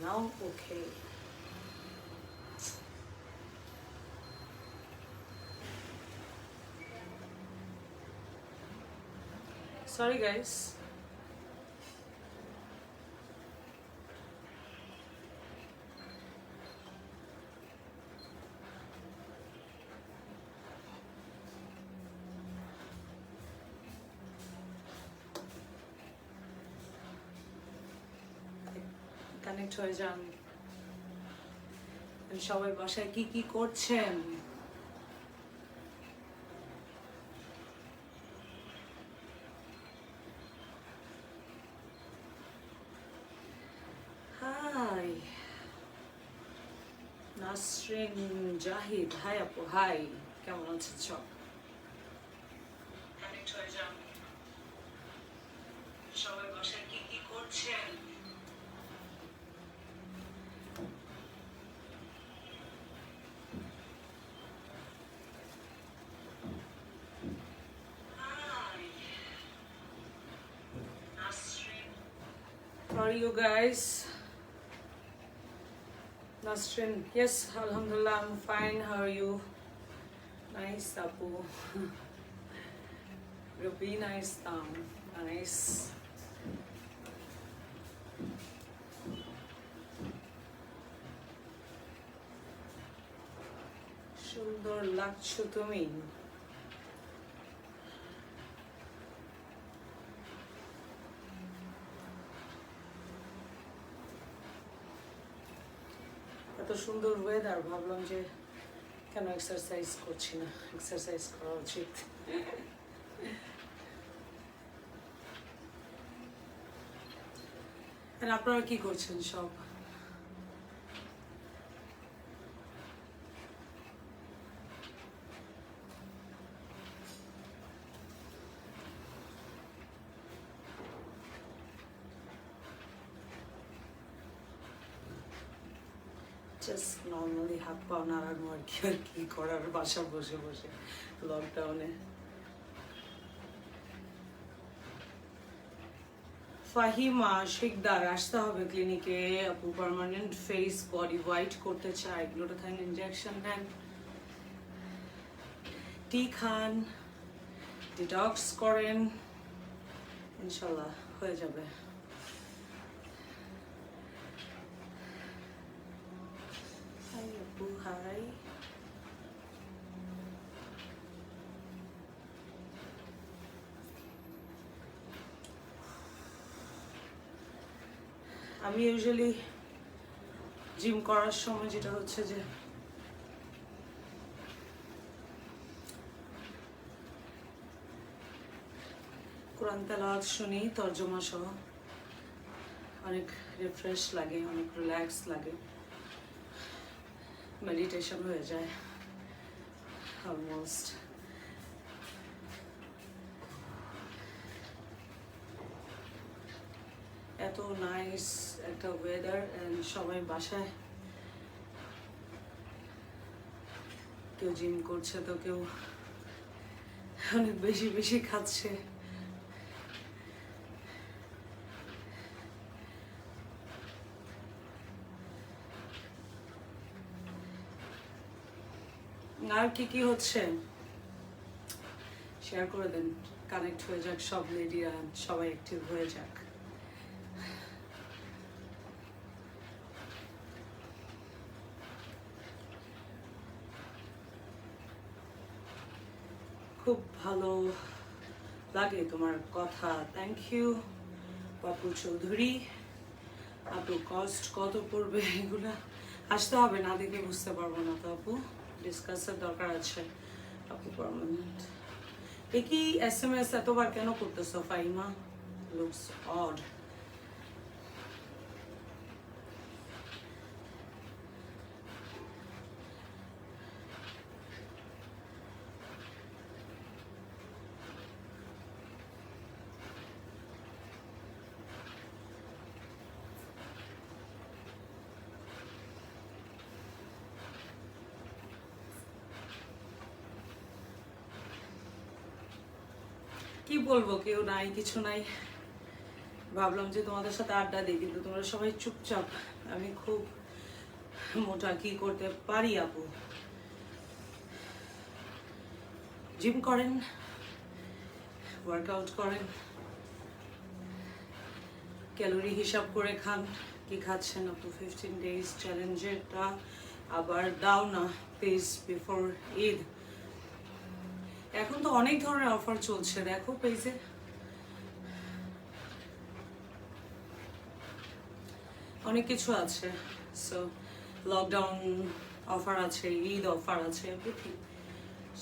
now okay. Sorry guys. Connect হয়ে যান। সবাই বাসায় কি কি করছেন? হাই নাসরিন জাহিদ, হাই আপু, হাই, কেমন আছেন সব? কানেক্ট হয়ে যান। সবাই বাসায় কি কি করছেন? How are you guys? Nasrin, yes, alhamdulillah, I'm fine. How are you? Nice, Apu. Ruby, nice, nice. সুন্দর লাগছো তুমি। এত সুন্দর ওয়েদার, ভাবলাম যে কেন এক্সারসাইজ করছি না, এক্সারসাইজ করা উচিত। আর আপনারা কি করছেন সব? জাস্ট নর্মালি হাত পা নাড়ানো আর কি করার, বাসা বসে বসে লকডাউনে। ফাহিমা শিকদার, আসতে হবে ক্লিনিকে আপু, পার্মানেন্ট ফেস বডি হোয়াইট করতে চাই, গ্লুটাথাইন ইনজেকশন নেন, টি খান, ডিটক্স করেন, ইনশাল্লাহ হয়ে যাবে। হাই আপু, হাই। আমি ইউজুয়ালি জিম করার সময় যেটা হচ্ছে যে কোরআন তেলাওয়াত শুনি তর্জমা সহ, অনেক রিফ্রেশ লাগে, অনেক রিল্যাক্স লাগে, মেডিটেশন হয়ে যায় অলমোস্ট। এত নাইস একটা ওয়েদার, এন্ড সবাই বাসায়, কেউ জিম করছে তো কেউ অনেক বেশি বেশি খাচ্ছে। আর কি কি হচ্ছে শেয়ার করে দেন, কানেক্ট হয়ে যাক সব লেডিরা, সবাই অ্যাক্টিভ হয়ে যাক। খুব ভালো লাগে তোমার কথা, থ্যাংক ইউ পাপু চৌধুরী। আপু কস্ট কত পড়বে এগুলা? আসতে হবে, না দেখে বুঝতে পারবো না তো আপু, ডিসকাসের দরকার আছে আপু। পার্মানেন্ট এ কি SMS এতবার কেন করতেছো ফাইমা? Looks odd. কি বলবো, কেউ নাই, কিছু নাই, ভাবলাম যে তোমাদের সাথে আড্ডা দিই, কিন্তু তোমরা সবাই চুপচাপ। আমি খুব মোটা, কি করতে পারি আপু? জিম করেন, ওয়ার্কআউট করেন, ক্যালোরি হিসাব করে খান। কি খাচ্ছেন আপু? 15 days চ্যালেঞ্জেরটা আবার দাও না প্লিজ বিফোর ঈদ। এখন তো অনেক ধরনের অফার চলছে, দেখো পেজে অনেক কিছু আছে। সো লকডাউন অফার আছে, ঈদ অফার আছে, এভরিথিং।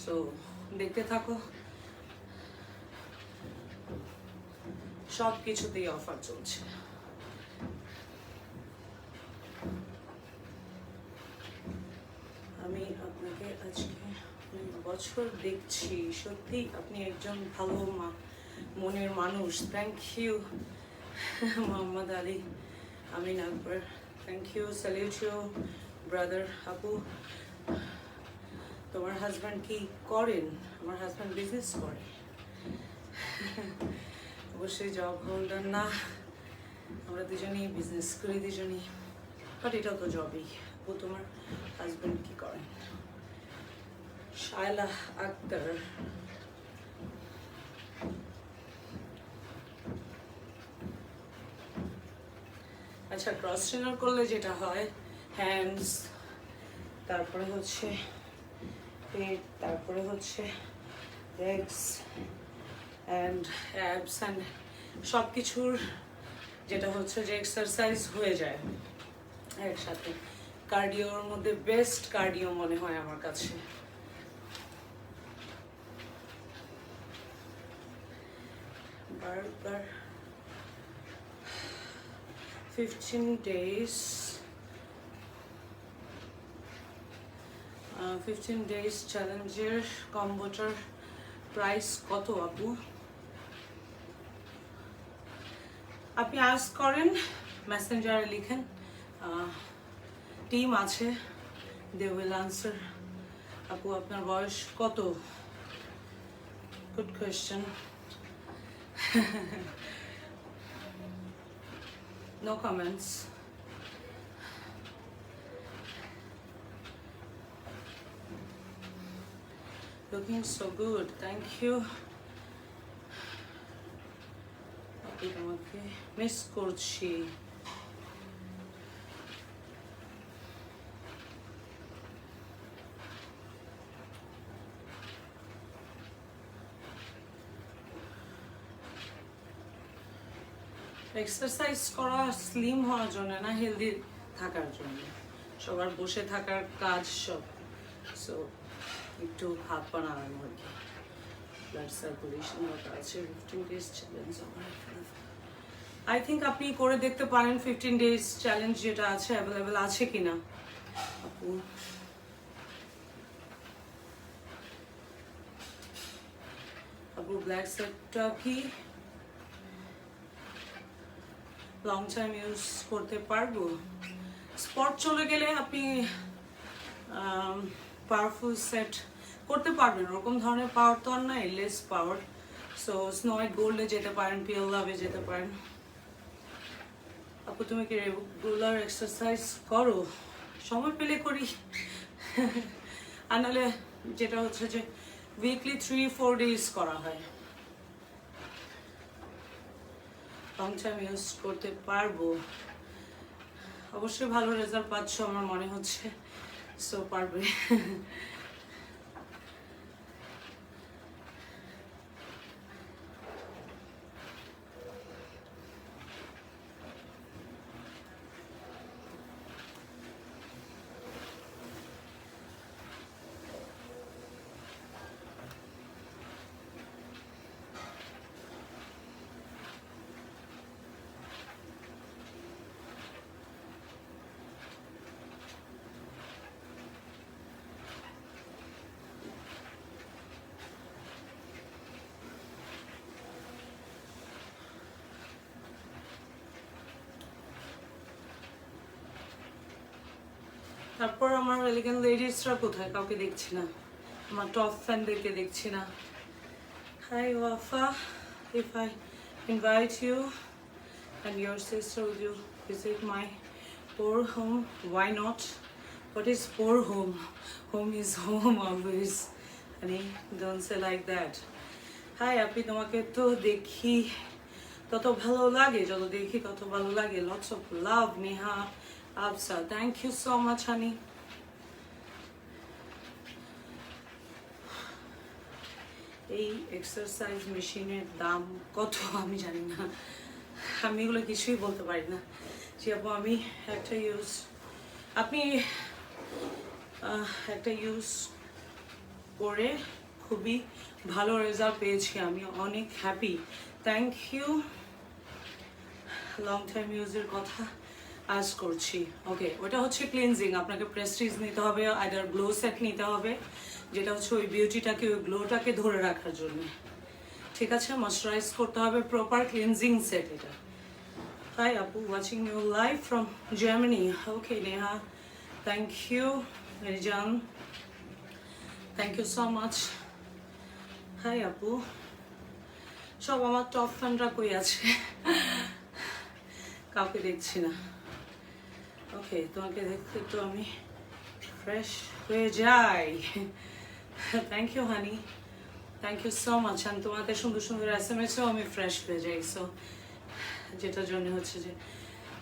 সো দেখতে থাকো, সব কিছুতেই অফার চলছে। আমি আপনাকে আজকে বছর দেখছি, সত্যি আপনি একজন ভালো মনের মানুষ। Thank you Mohammad Ali Amin Akbar, thank you, salute you brother. আপু তোমার হাজব্যান্ড কি করেন? আমার হাজব্যান্ড বিজনেস করে, অবশ্যই জব হোল্ডার না, আমরা দুজনেই বিজনেস করি দুজনেই, বাট এটাও তো জবই। আপু তোমার হাজব্যান্ড কি করেন? শায়লা আক্তার, আচ্ছা ক্রস ট্রেনার করলে যেটা হয়, হ্যান্ডস, তারপরে হচ্ছে পেট, তারপরে হচ্ছে লেগস অ্যান্ড অ্যাবস অ্যান্ড সব কিছুর যেটা হচ্ছে যে এক্সারসাইজ হয়ে যায় একসাথে। কার্ডিওর মধ্যে বেস্ট কার্ডিও মনে হয় আমার কাছে। বারবার 15 days 15 days চ্যালেঞ্জের কম্বোটার প্রাইস কত আপু? আপনি আস্ক করেন, মেসেঞ্জারে লিখেন, টিম আছে, দে উইল আনসার। আপু আপনার বয়স কত? Good question. No comments. Looking so good, thank you. আপনি তোমাকে মিস করছি। এক্সারসাইজ করা স্লিম হওয়ার জন্য না, হেলদি থাকার জন্য। সবার বসে থাকার কাজ সব, সো একটু হাত পা নাড়ানো আর কি। ব্লাড সার্কুলেশন আছে। 15 days চ্যালেঞ্জ আই থিঙ্ক আপনি করে দেখতে পারেন। 15 days চ্যালেঞ্জ যেটা আছে অ্যাভেলেবেল আছে কিনা আপু। আপু ব্ল্যাক সেটটা কি লং টাইম ইউজ করতে পারবো? স্পট চলে গেলে আপনি পাওয়ারফুল সেট করতে পারবেন, ওরকম ধরনের পাওয়ার তো আর নাই, লেস পাওয়ার। সো স্নো হোয়াইট গোল্ডে যেতে পারেন, পিওর লাভে যেতে পারেন। আপু তুমি কি রেগুলার এক্সারসাইজ করো? সময় পেলে করি, আর নাহলে যেটা হচ্ছে যে উইকলি 3-4 days করা হয়। লং টাইম ইউজ করতে পারবো, অবশ্যই ভালো রেজাল্ট পাচ্ছ আমার মনে হচ্ছে, সো পারবে। তারপর আমার এলিগেন্ট লেডিসরা কোথায়? কাউকে দেখছি না, আমার টপ ফ্যানদেরকে দেখছি না। Hi Wafa, if I invite you And your sister, would you visit my poor home? Why not? What is poor home? Home is home always. Honey, don't say like that. Hi, আপনি তোমাকে তো দেখি তত ভালো লাগে, যত দেখি তত ভালো লাগে. Lots of love, Neha, Absa. Thank you so much, honey. এই এক্সারসাইজ মেশিনের দাম কত আমি জানি না, আমি এগুলো কিছুই বলতে পারি না. যে আপু আমি একটা ইউজ করে খুবই ভালো রেজাল্ট পেয়েছি, আমি অনেক happy. Thank you. Long time ইউজের কথা আজ করছি. ওকে, ওটা হচ্ছে ক্লিনজিং. আপনাকে প্রেস্টিজ নিতে হবে, আইদার গ্লো সেট নিতে হবে, যেটা হচ্ছে ওই বিউটিটাকে, ওই গ্লোটাকে ধরে রাখার জন্য. ঠিক আছে, ময়শ্চারাইজ করতে হবে, প্রপার ক্লিনজিং সেট এটা. হাই আপু, watching you live from Germany. Okay Neha, thank you. Rizan, thank you so much. Hi আপু, সব আমার টপ ফ্যানরা কই আছে? কাউকে দেখছি না. ওকে, তোমাকে দেখতে তো আমি ফ্রেশ হয়ে যাই. Thank you honey, thank you so much. আর তোমাদের সুন্দর সুন্দর SMS-এও আমি ফ্রেশ হয়ে যাই. সো যেটার জন্য হচ্ছে যে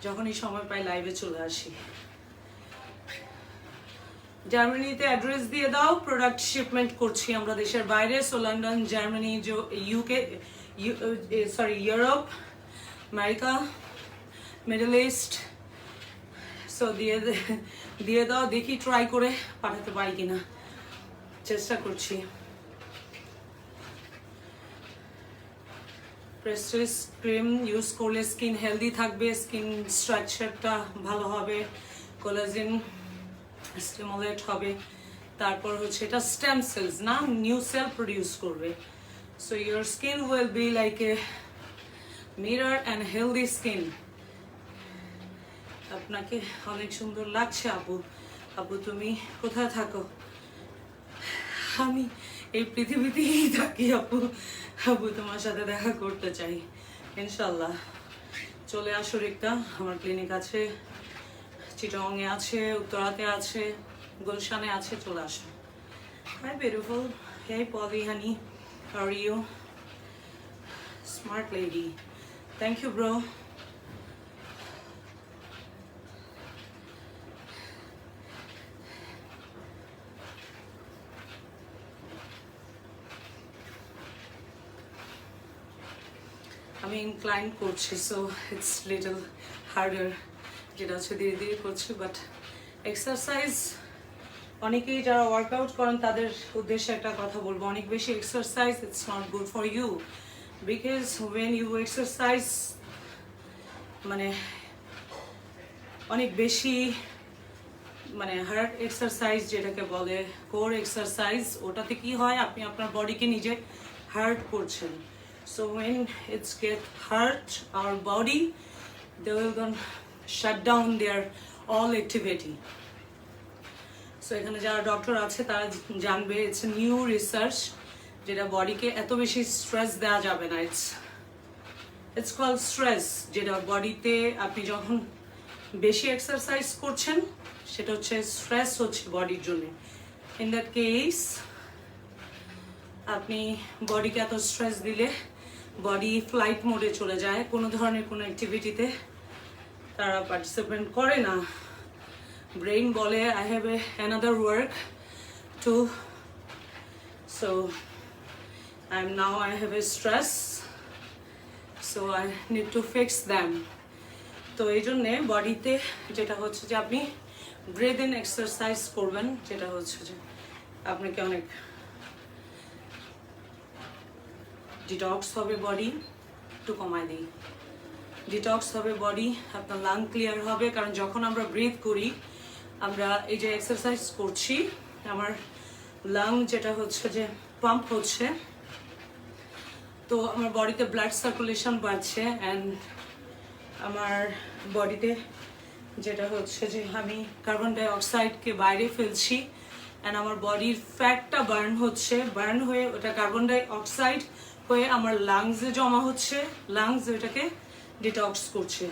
যখনই সময় পাই লাইভে চলে আসি. জার্মানিতে অ্যাড্রেস দিয়ে দাও, প্রোডাক্ট শিপমেন্ট করছি আমরা দেশের বাইরে. So London, Germany, UK, Europe, America, middle east. So দিয়ে দাও, দেখি ট্রাই করে পাঠাতে পারি কিনা, চেষ্টা করছি. প্রেস্টিজ ক্রিম ইউজ করলে স্কিন হেলদি থাকবে, স্কিন স্ট্রাকচারটা ভালো হবে, কোলাজেন স্টিমুলেট হবে. তারপর হচ্ছে এটা স্টেম সেলস না, নিউ সেল প্রডিউস করবে. So your skin will be like a mirror and healthy skin. আপনাকে অনেক সুন্দর লাগছে আপু. আপু তুমি কোথায় থাকো? আমি এই পৃথিবীতেই থাকি আপু. আপু তোমার সাথে দেখা করতে চাই, ইনশাল্লাহ. চলে আসো রিক্তা, আমার ক্লিনিক আছে, চিটাগংয়ে আছে, উত্তরাতে আছে, গুলশানে আছে, চলে আসো. Hi beautiful. Hey Poli honey, how are you? Smart lady, thank you bro. আমি ইনক্লাইন করছি, সো ইটস লিটল হার্ডার, যেটা হচ্ছে ধীরে ধীরে করছি. বাট এক্সারসাইজ, অনেকেই যারা ওয়ার্কআউট করেন তাদের উদ্দেশ্যে একটা কথা বলবো, অনেক বেশি exercise it's not good for you. Because when you exercise, মানে অনেক বেশি, মানে হার্ড এক্সারসাইজ যেটাকে বলে, কোর এক্সারসাইজ, ওটাতে কি হয়, আপনি আপনার বডিকে নিজে হার্ড করছেন. So when it's get hurt, our body, they will gonna shut down their all activity. So এখানে যারা ডক্টর আছে তারা জানবে, ইটস নিউ রিসার্চ, যেটা বডিকে এত বেশি স্ট্রেস দেওয়া যাবে না. ইটস কল স্ট্রেস, যেটা বডিতে আপনি যখন বেশি এক্সারসাইজ করছেন সেটা হচ্ছে স্ট্রেস হচ্ছে বডির জন্য. ইন দ্যাট কেস আপনি বডিকে এত স্ট্রেস দিলে বডি ফ্লাইট মোডে চলে যায়, কোনো ধরনের কোনো অ্যাক্টিভিটিতে তারা পার্টিসিপেট করে না. ব্রেইন বলে I have a another work to, so I have a stress, so I need to fix them. তো এই জন্যে বডিতে যেটা হচ্ছে যে আপনি ব্রেথ ইন এক্সারসাইজ করবেন, যেটা হচ্ছে যে আপনাকে অনেক ডিটক্স হবে, বডি একটু কমায় দিই, ডিটক্স হবে বডি, আপনার লাং ক্লিয়ার হবে. কারণ যখন আমরা ব্রিথ করি, আমরা এই যে এক্সারসাইজ করছি, আমার লাং যেটা হচ্ছে যে পাম্প হচ্ছে, তো আমার বডিতে ব্লাড সার্কুলেশন বাড়ছে, অ্যান্ড আমার বডিতে যেটা হচ্ছে যে আমি কার্বন ডাই অক্সাইডকে বাইরে ফেলছি, অ্যান্ড আমার বডির ফ্যাটটা বার্ন হয়ে ওটা কার্বন ডাই অক্সাইড হয়ে আমার লাংসে জমা হচ্ছে, লাংস ওটাকে ডিটক্স করছে।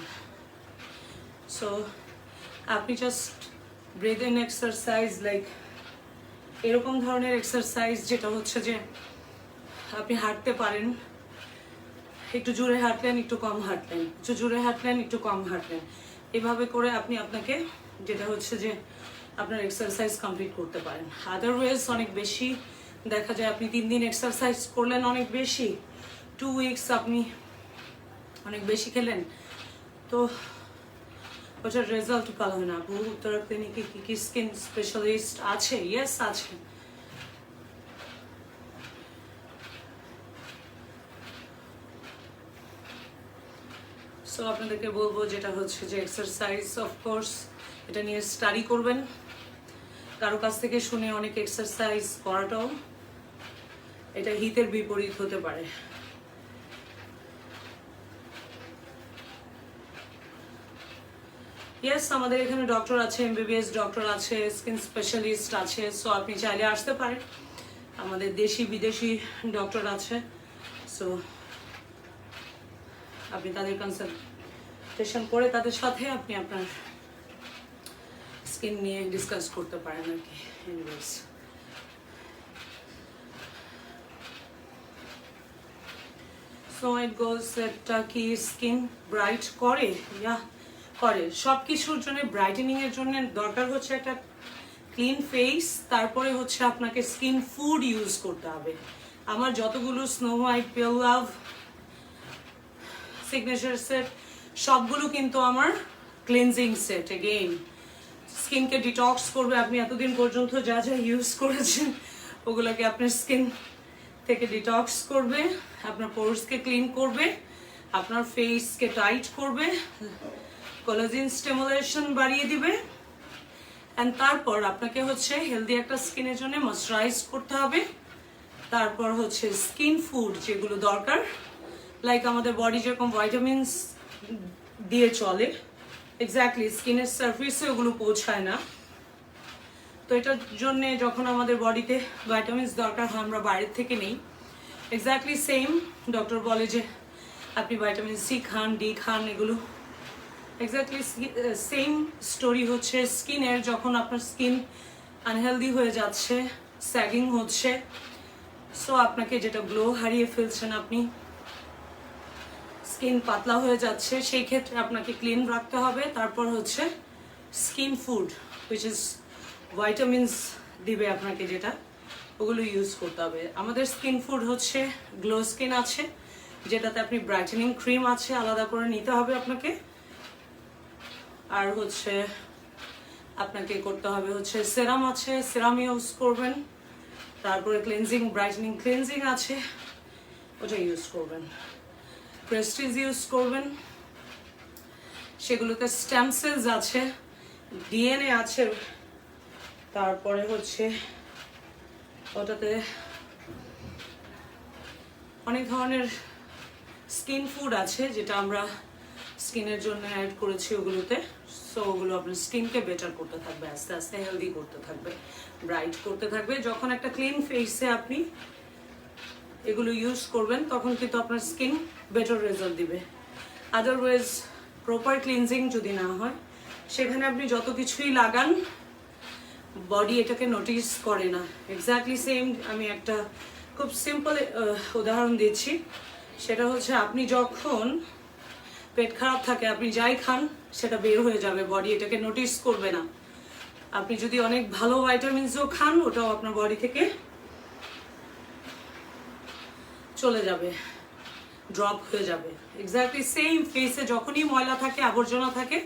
সো আপনি just breathe in exercise, like এরকম ধরনের এক্সারসাইজ যেটা হচ্ছে যে আপনি হাঁটতে পারেন, একটু জোরে হাঁটলেন, একটু কম হাঁটলেন, একটু জোরে হাঁটলেন, একটু কম হাঁটলেন, এভাবে করে আপনি আপনাকে যেটা হচ্ছে যে আপনার এক্সারসাইজ কমপ্লিট করতে পারেন। আদারওয়াইজ অনেক বেশি দেখা যায় আপনি 3 দিন এক্সারসাইজ করলেন অনেক বেশি, 2 উইকস আপনি অনেক বেশি খেলেন, তো ওটার রেজাল্ট ভালো হয় না। আপু উত্তরা ক্লিনিকে কি কি স্কিন স্পেশালিস্ট আছে? ইয়েস আছে। সো আপনাদেরকে বলবো যেটা হচ্ছে যে এক্সারসাইজ, অফকোর্স এটা নিয়ে স্টাডি করবেন, কারো কাছ থেকে শুনে অনেক এক্সারসাইজ করাটাও এটা হিতের বিপরীত হতে পারে। ইয়েস, আমাদের এখানে ডক্টর আছে, এমবিবিএস ডক্টর আছে, স্কিন স্পেশালিস্ট আছে। সো আপনি চাইলে আসতে পারেন, আমাদের দেশি বিদেশি ডক্টর আছে। সো আপনি তাদের কনসালটেশন করে তাদের সাথে আপনি আপনার স্কিন নিয়ে ডিসকাস করতে পারেন আর কি। এনিওয়েজ, সো ইট গোজ একটা কি স্কিন ব্রাইট করে, ইয়া করে। সব কিছুর জন্য, ব্রাইটেনিং এর জন্য দরকার হচ্ছে একটা ক্লিন ফেস, তারপরে হচ্ছে আপনাকে স্কিন ফুড ইউজ করতে হবে। আমার যতগুলো স্নো হোয়াইট, পেল লাভ, সিগনেচার সেট সবগুলো কিন্তু আমার ক্লিনজিং সেট। এগেইন স্কিনকে ডিটক্স করবে। আপনি এতদিন পর্যন্ত যা যা ইউজ করেছেন ওগুলোকে আপনার স্কিন থেকে ডিটক্স করবে, আপনার পোরসকে ক্লিন করবে, আপনার ফেসকে টাইট করবে, কোলাজেন স্টিমুলেশন বাড়িয়ে দিবে। অ্যান্ড তারপর আপনাকে হচ্ছে হেলদি একটা স্কিনের জন্য ময়শ্চারাইজ করতে হবে। তারপর হচ্ছে স্কিন ফুড যেগুলো দরকার, লাইক আমাদের বডি যেরকম ভাইটামিনস দিয়ে চলে, এক্স্যাক্টলি স্কিনের সারফেসে ওগুলো পৌঁছায় না। তো এটার জন্যে যখন আমাদের বডিতে ভাইটামিনস দরকার হয় আমরা বাইরের থেকে নেই। এক্স্যাক্টলি সেম ডক্টর বলে যে আপনি ভাইটামিন সি খান, ডি খান, এগুলো এক্স্যাক্টলি সেম স্টোরি হচ্ছে স্কিনের। যখন আপনার স্কিন আনহেলদি হয়ে যাচ্ছে, স্যাগিং হচ্ছে, সো আপনাকে যেটা গ্লো হারিয়ে ফেলছেন, আপনি স্কিন পাতলা হয়ে যাচ্ছে, সেই ক্ষেত্রে আপনাকে ক্লিন রাখতে হবে। তারপর হচ্ছে skin food which is vitamins দিবে আপনাকে, যেটা ওগুলো ইউজ করতে হবে। আমাদের স্কিন ফুড হচ্ছে গ্লো স্কিন আছে, যেটাতে আপনি ব্রাইটেনিং ক্রিম আছে, আলাদা করে নিতে হবে আপনাকে। আর হচ্ছে আপনাকে করতে হবে হচ্ছে সেরাম আছে, সেরাম ইউজ করবেন। তারপরে ক্লিনজিং, ব্রাইটেনিং ক্লিনজিং আছে, ওটা ইউজ করবেন। প্রেস্টিজ ইউজ করবেন, সেগুলোতে স্টেম সেলস আছে, ডিএনএ আছে। তারপরে হচ্ছে ওটাতে অনেক ধরনের স্কিন ফুড আছে যেটা আমরা স্কিনের জন্য অ্যাড করেছি ওগুলোতে। সো ওগুলো আপনার স্কিনকে বেটার করতে থাকবে, আস্তে আস্তে হেলদি করতে থাকবে, ব্রাইট করতে থাকবে। যখন একটা ক্লিন ফেসে আপনি এগুলো ইউজ করবেন তখন কিন্তু আপনার স্কিন বেটার রেজাল্ট দিবে। আদারওয়াইজ প্রপার ক্লিনজিং যদি না হয়, সেখানে আপনি যত কিছুই লাগান বডি এটাকে নোটিস করে না। এক্স্যাক্টলি সেম, আমি একটা খুব সিম্পল উদাহরণ দিচ্ছি। সেটা হচ্ছে আপনি যখন পেট খারাপ থাকে, আপনি যাই খান সেটা বের হয়ে যাবে, বডি এটাকে নোটিস করবে না। আপনি যদি অনেক ভালো ভাইটামিনসও খান, ওটাও আপনার বডি থেকে চলে যাবে, ড্রপ হয়ে যাবে। এক্স্যাক্টলি সেম ফেসে যখনই ময়লা থাকে, আবর্জনা থাকে,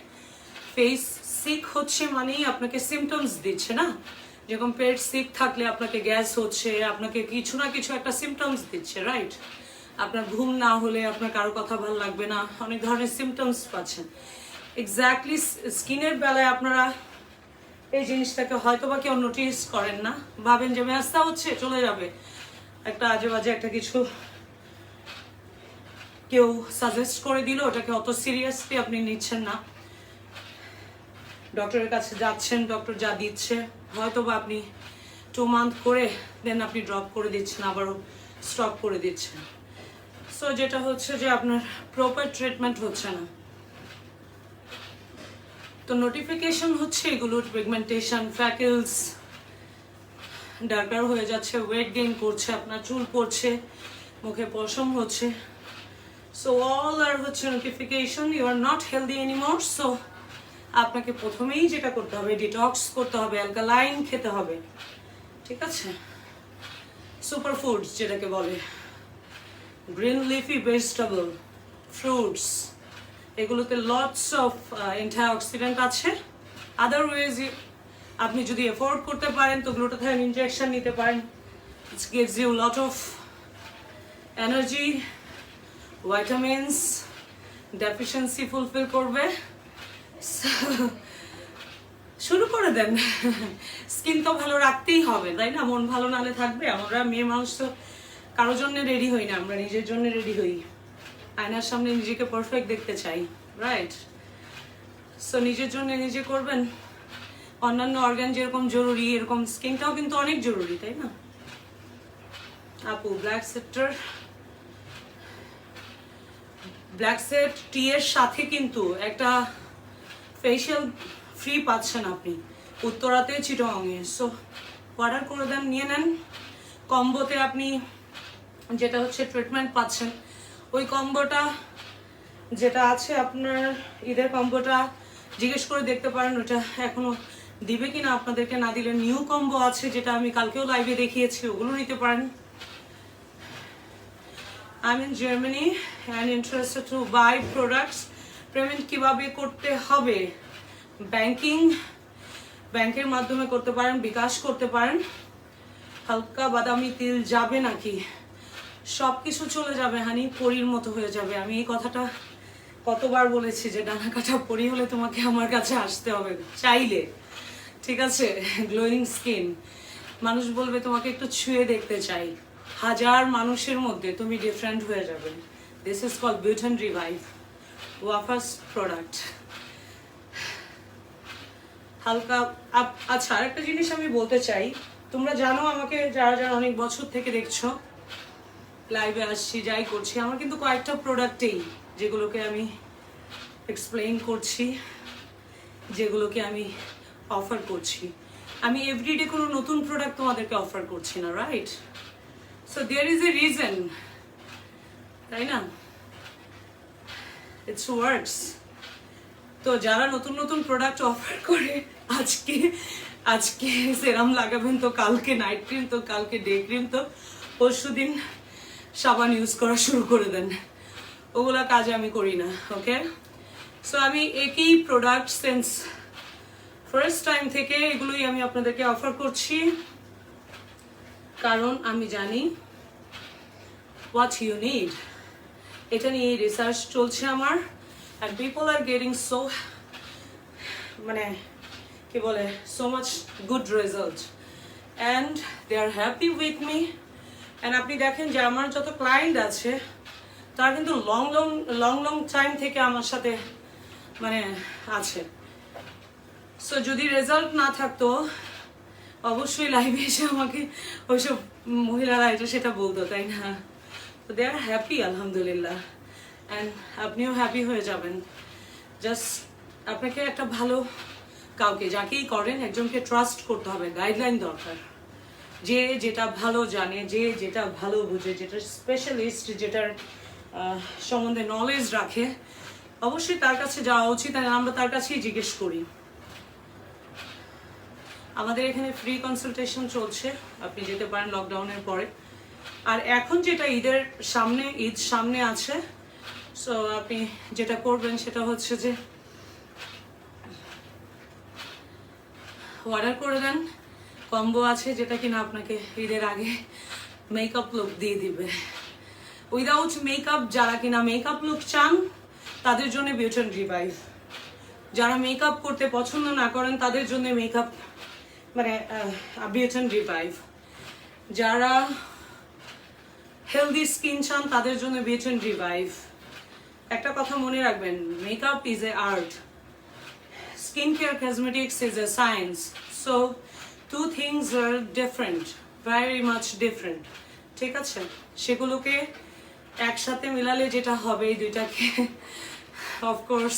ফেস সিক হচ্ছে মানেই আপনাকে সিমটমস দিচ্ছে না। যেরকম পেট সিক থাকলে আপনাকে গ্যাস হচ্ছে, আপনাকে কিছু না কিছু একটা সিমটমস দিচ্ছে, রাইট? আপনার ঘুম না হলে আপনার কারো কথা ভালো লাগবে না, অনেক ধরনের সিমটমস পাচ্ছেন। এক্স্যাক্টলি স্কিনের বেলায় আপনারা এই জিনিসটাকে হয়তো বা কেউ নোটিস করেন না, ভাবেন যে মেয়াস্তা হচ্ছে চলে যাবে, একটা আজে বাজে একটা কিছু কেউ সাজেস্ট করে দিল, ওটাকে অত সিরিয়াসলি আপনি নিচ্ছেন না। ডক্টরের কাছে যাচ্ছেন, ডক্টর যা দিচ্ছে হয়তো বা আপনি 2 মান্থ করে দেন আপনি ড্রপ করে দিচ্ছেন, আবারও স্টপ করে দিচ্ছেন। সো যেটা হচ্ছে যে আপনার প্রপার ট্রিটমেন্ট হচ্ছে না, তো নোটিফিকেশন হচ্ছে এগুলোর পিগমেন্টেশন, ফ্যাকেলস, ডার্কার হয়ে যাচ্ছে, ওয়েট গেইন করছে, আপনার চুল পড়ছে, মুখে পশম হচ্ছে। সো অল আর হচ্ছে notification, you are not healthy anymore. So আপনাকে প্রথমেই যেটা করতে হবে, ডিটক্স করতে হবে, অ্যালকালাইন খেতে হবে, ঠিক আছে? সুপার ফুডস যেটাকে বলে, গ্রিন লিফি ভেজিটেবল, ফ্রুটস, এগুলোতে লটস অফ অ্যান্টিঅক্সিডেন্ট আছে। আদারওয়াইজ আপনি যদি এফোর্ড করতে পারেন তো গ্লুটাথাইন ইনজেকশন নিতে পারেন, it gives you lot of energy, vitamins, deficiency fulfil করবে। শুরু করে দেন। স্কিন তো ভালো রাখতেই হবে, তাই না? মন ভালো নালে থাকবে? আমরা মেয়ে মানুষ তো কারোর জন্য রেডি হই না, আমরা নিজের জন্য রেডি হই। আয়নার সামনে নিজেকে পারফেক্ট দেখতে চাই, রাইট? সো নিজের জন্য নিজে করবেন। অন্যান্য অর্গান যেরকম জরুরি, এরকম স্কিনটাও কিন্তু অনেক জরুরি, তাই না আপু? ব্ল্যাক সেট টি এর সাথে কিন্তু একটা ফেশিয়াল ফ্রি পাচ্ছেন আপনি উত্তরাতে, চিটাগাংয়ে। সো অর্ডার করে দেন, নিয়ে নেন। কম্বোতে আপনি যেটা হচ্ছে ট্রিটমেন্ট পাচ্ছেন, ওই কম্বোটা যেটা আছে আপনার ঈদের কম্বোটা জিজ্ঞেস করে দেখতে পারেন ওটা এখনো দিবে কিনা আপনাদেরকে। না দিলে নিউ কম্বো আছে, যেটা আমি কালকেও লাইভে দেখিয়েছি, ওগুলো নিতে পারেন। I'm in Germany and interested to buy products. Payment কিভাবে করতে হবে? ব্যাংকের মাধ্যমে করতে পারেন, বিকাশ করতে পারেন। হালকা বাদামি তিল যাবে নাকি? সব কিছু চলে যাবে হানি, পরীর মতো হয়ে যাবে। আমি এই কথাটা কতবার বলেছি যে ডানা কাটা পরী হলে তোমাকে আমার কাছে আসতে হবে চাইলে, ঠিক আছে? গ্লোয়িং স্কিন, মানুষ বলবে তোমাকে একটু ছুঁয়ে দেখতে চাই, হাজার মানুষের মধ্যে তুমি ডিফারেন্ট হয়ে যাবে। This is called beauty and revive, Wafa's product. হালকা আচ্ছা, আরেকটা জিনিস আমি বলতে চাই, তোমরা জানো আমাকে, যারা অনেক বছর থেকে দেখছো, লাইভে আসছি, যাই করছি, আমার কিন্তু কয়েকটা প্রোডাক্টেই যেগুলোকে আমি এক্সপ্লেইন করছি, যেগুলোকে আমি অফার করছি। আমি এভরিডে কোনো নতুন প্রোডাক্ট তোমাদেরকে অফার করছি না, right? So there is a reason, তাই না? It's works. তো যারা নতুন নতুন প্রোডাক্ট অফার করে, আজকে সেরাম লাগাবেন, তো কালকে নাইট ক্রিম, তো কালকে ডে ক্রিম, তো পরশুদিন সাবান ইউজ করা শুরু করে দেন, ওগুলা কাজ আমি করি না, ওকে? সো আমি একই প্রোডাক্ট সিন্স ফার্স্ট টাইম থেকে এগুলোই আমি আপনাদেরকে অফার করছি, কারণ আমি জানি হোয়াট ইউ নিড। এটা নিয়ে রিসার্চ চলছে আমার, and people are getting so মানে কি বলে so much good result and they are happy with me. and আপনি দেখেন যে আমার যত ক্লায়েন্ট আছে তারা কিন্তু লং টাইম থেকে আমার সাথে মানে আছে। সো যদি রেজাল্ট না থাকতো অবশ্যই লাইভে এসে আমাকে ওইসব মহিলারা এটা সেটা বলতো, তাই না? তো দে আর হ্যাপি, আলহামদুলিল্লাহ। অ্যান্ড আপনিও হ্যাপি হয়ে যাবেন। জাস্ট আপনাকে একটা ভালো কাউকে, যাকেই করেন, একজনকে ট্রাস্ট করতে হবে, গাইডলাইন দরকার। যে যেটা ভালো জানে, যে যেটা ভালো বুঝে, যেটা স্পেশালিস্ট, যেটার সম্বন্ধে নলেজ রাখে, অবশ্যই তার কাছে যাওয়া উচিত। আর আমরা তার কাছেই জিজ্ঞেস করি। আমাদের এখানে ফ্রি কনসালটেশন চলছে, আপনি যেতে পারেন লকডাউনের পরে। আর এখন যেটা ঈদ সামনে আছে, সো আপনি যেটা করবেন সেটা হচ্ছে যে অর্ডার করে দেন। কম্বো আছে যেটা কিনা আপনাকে ঈদের আগে মেকআপ লুক দিয়ে দিবে। উইদাউট মেকআপ, যারা কিনা মেকআপ লুক চান তাদের জন্য বিউটি অ্যান্ড রিভাইভ। যারা মেকআপ করতে পছন্দ না করেন তাদের জন্য মেকআপ মানে বিউটি অ্যান্ড রিভাইভ। যারা হেলদি স্কিন চান তাদের জন্য বিউটি অ্যান্ড রিভাইভ। একটা কথা মনে রাখবেন, makeup is a art, skin care cosmetics is a science. So two things are different, very much different, ঠিক আছে? সেগুলোকে একসাথে মিলালে যেটা হবে এই দুইটাকে, অফকোর্স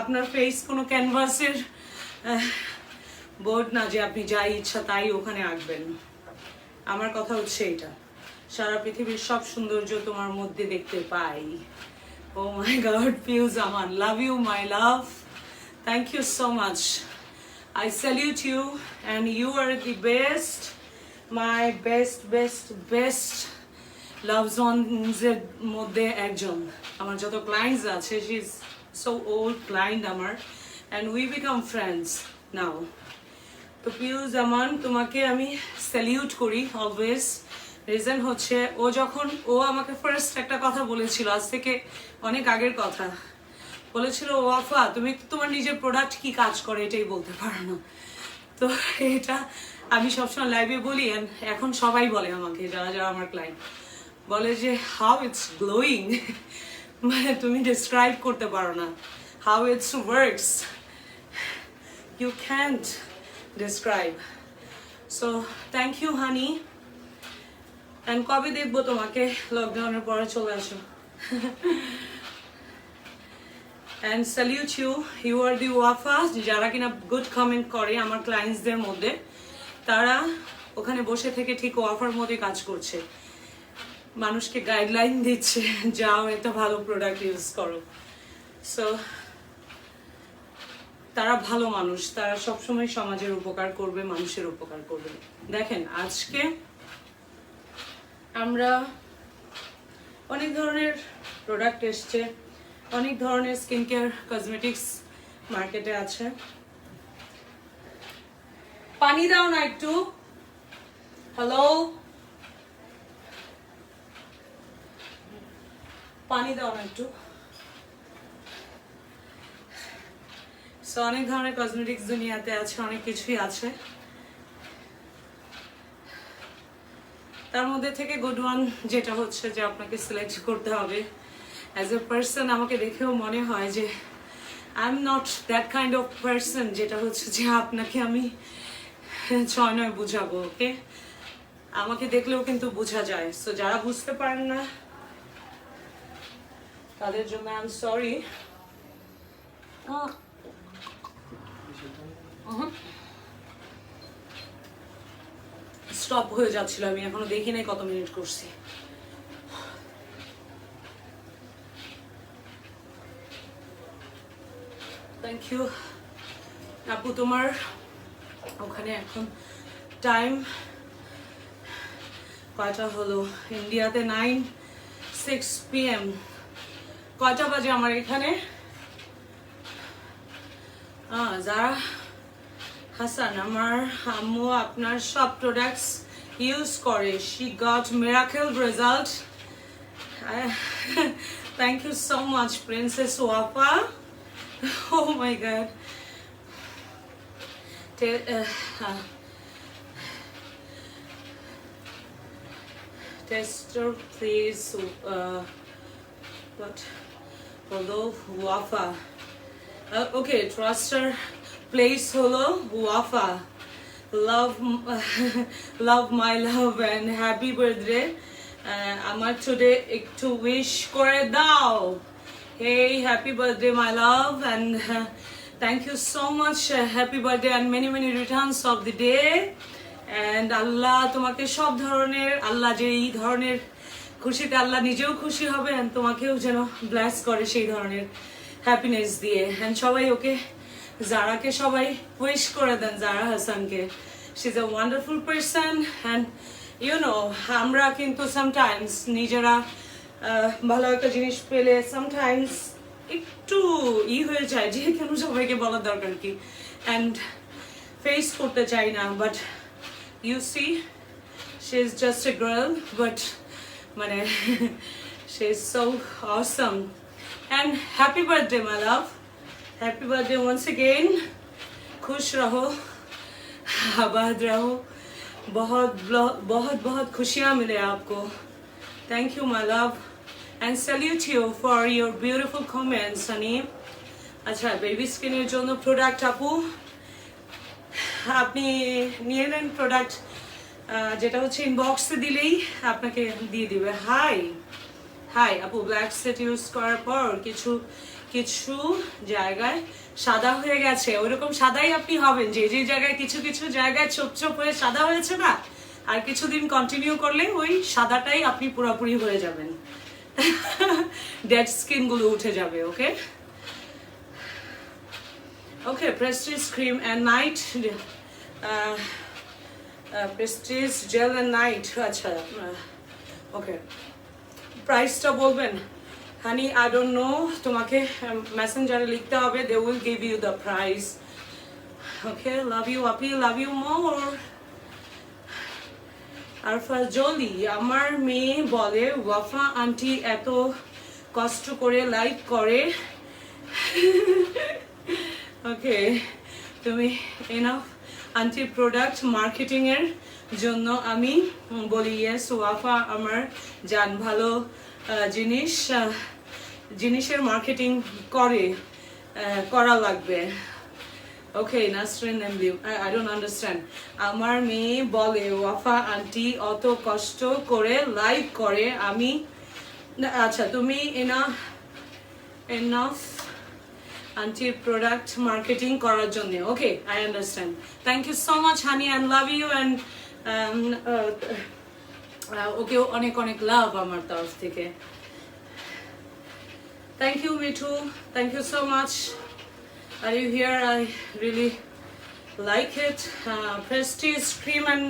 আপনার ফেস কোনো ক্যানভাসের বোর্ড না যে আপনি যাই ইচ্ছা তাই ওখানে আঁকবেন। আমার কথা হচ্ছে এটা, সারা পৃথিবীর সব সৌন্দর্য তোমার মধ্যে দেখতে পাই। ও মাই গড, ফিউজ Aman, love you my love, thank you so much, I salute you and you are the best, my best loves ones এর মধ্যে একজন। আমার যত ক্লায়েন্টস আছে, she is so old client আমার, and we become friends now. তো পিউজ আমান, তোমাকে আমি স্যালিউট করি অলওয়েজ। রিজন হচ্ছে ও আমাকে ফার্স্ট একটা কথা বলেছিল, আজ থেকে অনেক আগের কথা, বলেছিল ওয়াফা তুমি তোমার নিজের প্রোডাক্ট কি কাজ করে এটাই বলতে পারো না। তো এটা আমি সবসময় লাইভে বলি, এখন সবাই বলে আমাকে, যারা যারা আমার ক্লায়েন্ট বলে যে হাউ ইটস গ্লোয়িং, মানে তুমি ডিসক্রাইব করতে পারো না how it's works, you can't describe. So thank you honey, and কবে দেখবো তোমাকে? লকডাউনের পরে চলে আসো। And salute you, you are the Wafa, যারা কিনা গুড কমেন্ট করে আমার ক্লায়েন্টসদের মধ্যে, তারা ওখানে বসে থেকে ঠিক ওয়াফার মধ্যে কাজ করছে, মানুষকে গাইডলাইন দিচ্ছে, যাও একটা ভালো প্রোডাক্ট ইউজ করো। সো তারা ভালো মানুষ, তারা সবসময় সমাজের উপকার করবে, মানুষের উপকার করবে। দেখেন আজকে আমরা অনেক ধরনের প্রোডাক্ট এসছে, অনেক ধরনের স্কিন কেয়ার কসমেটিক্স মার্কেটে আছে। পানি দাও না একটু, হ্যালো পানি দাও না একটু। সো অনেক ধরনের কসমেটিক্স দুনিয়াতে আছে, অনেক কিছুই আছে, তার মধ্যে থেকে গুড ওয়ান যেটা হচ্ছে যে আপনাকে সিলেক্ট করতে হবে। অ্যাজ এ পার্সন আমাকে দেখেও মনে হয় যে I am not that kind of person যেটা হচ্ছে যে আপনাকে আমি 6-9 বুঝাবো, ওকে? আমাকে দেখলেও কিন্তু বোঝা যায়। সো যারা বুঝতে পারেন না তাদের জন্য আই এম সরি। স্টপ হয়ে যাচ্ছিল, আমি এখনো দেখি নাই কত মিনিট করছি। থ্যাংক ইউ আপু, তোমার ওখানে এখন টাইম কয়টা হলো? ইন্ডিয়াতে 9:06 PM। কয়টা বাজে আমার এখানে? যারা হাসান, আমার আম্মু আপনার সব প্রোডাক্টস ইউজ করে, she got miracle result. Thank you so much princess Wafa. Oh my god. Tester please, what? Hello Wafa. Okay, Truster place hello Wafa. Love my love and happy birthday. আমার today একটু wish করে দাও। Hey, happy birthday my love, and thank you so much, happy birthday and many returns of the day, and আল্লাহ তোমাকে সব ধরনের, আল্লাহ যে এই ধরনের খুশিতে আল্লাহ নিজেও খুশি হবে and তোমাকেও যেন ব্লেস করে সেই ধরনের হ্যাপিনেস দিয়ে। and সবাই ওকে জারাকে সবাই উইশ করে দেন, জারা হাসানকে, she is a wonderful person. and you know আমরা কিন্তু সামটাইমস নিজেরা ভালো একটা জিনিস পেলে সামটাইমস একটু হয়ে যায় যে কেন সবাইকে বলার দরকার কি, অ্যান্ড ফেস করতে চাই না। But you see she is just a girl, but মানে she is so awesome. And happy birthday my love, happy birthday once again. खुश रहो, आबाद रहो, बहुत बहुत बहुत खुशियाँ मिले आपको। Thank you my love and salute you for your beautiful comments, honey. আচ্ছা, বেবি স্কিনের জন্য প্রোডাক্ট আপু আপনি নিয়ে নেন প্রোডাক্ট, যেটা হচ্ছে ইনবক্সে দিলেই আপনাকে দিয়ে দিবে। হাই হাই আপু, ব্ল্যাক সেট ইউজ করার পর কিছু কিছু জায়গায় সাদা হয়ে গেছে, ওইরকম সাদাই আপনি হবেন। যে যে জায়গায় কিছু কিছু জায়গায় ছোপ ছোপ হয়ে সাদা হয়েছে না, আর কিছুদিন কন্টিনিউ করলে ওই সাদাটাই আপনি পুরোপুরি হয়ে যাবেন। ডেড স্কিন গুলো উঠে যাবে। Okay okay, prestige cream and night, prestige gel and night. আচ্ছা ওকে, প্রাইসটা বলবেন? হানি আই ডোন্ট নো, তোমাকে মেসেঞ্জারে লিখতে হবে, they will give you the price. Okay, love you আপি, love you more. Arfa Jolly, আমার মেয়ে বলে ওয়াফা আন্টি এত কষ্ট করে লাইক করে। ওকে, তুমি এনাফ আন্টি প্রোডাক্ট মার্কেটিং এর জন্য? আমি বলি ইয়েস ওয়াফা আমার জান, ভালো জিনিসের মার্কেটিং করা লাগবে। ওকে নাসরিন এমবিউ, আই ডোন্ট আন্ডারস্ট্যান্ড। আমার মেয়ে বলে ওয়াফা আন্টি অত কষ্ট করে লাইক করে, আমি আচ্ছা তুমি এনাফ আন্টির প্রোডাক্ট মার্কেটিং করার জন্য। Okay I understand, thank you so much honey and love you and okay অনেক অনেক লাভ আমার তরফ থেকে। Thank you Mithu, thank you so much. Are you here? I really like it. Prestige cream and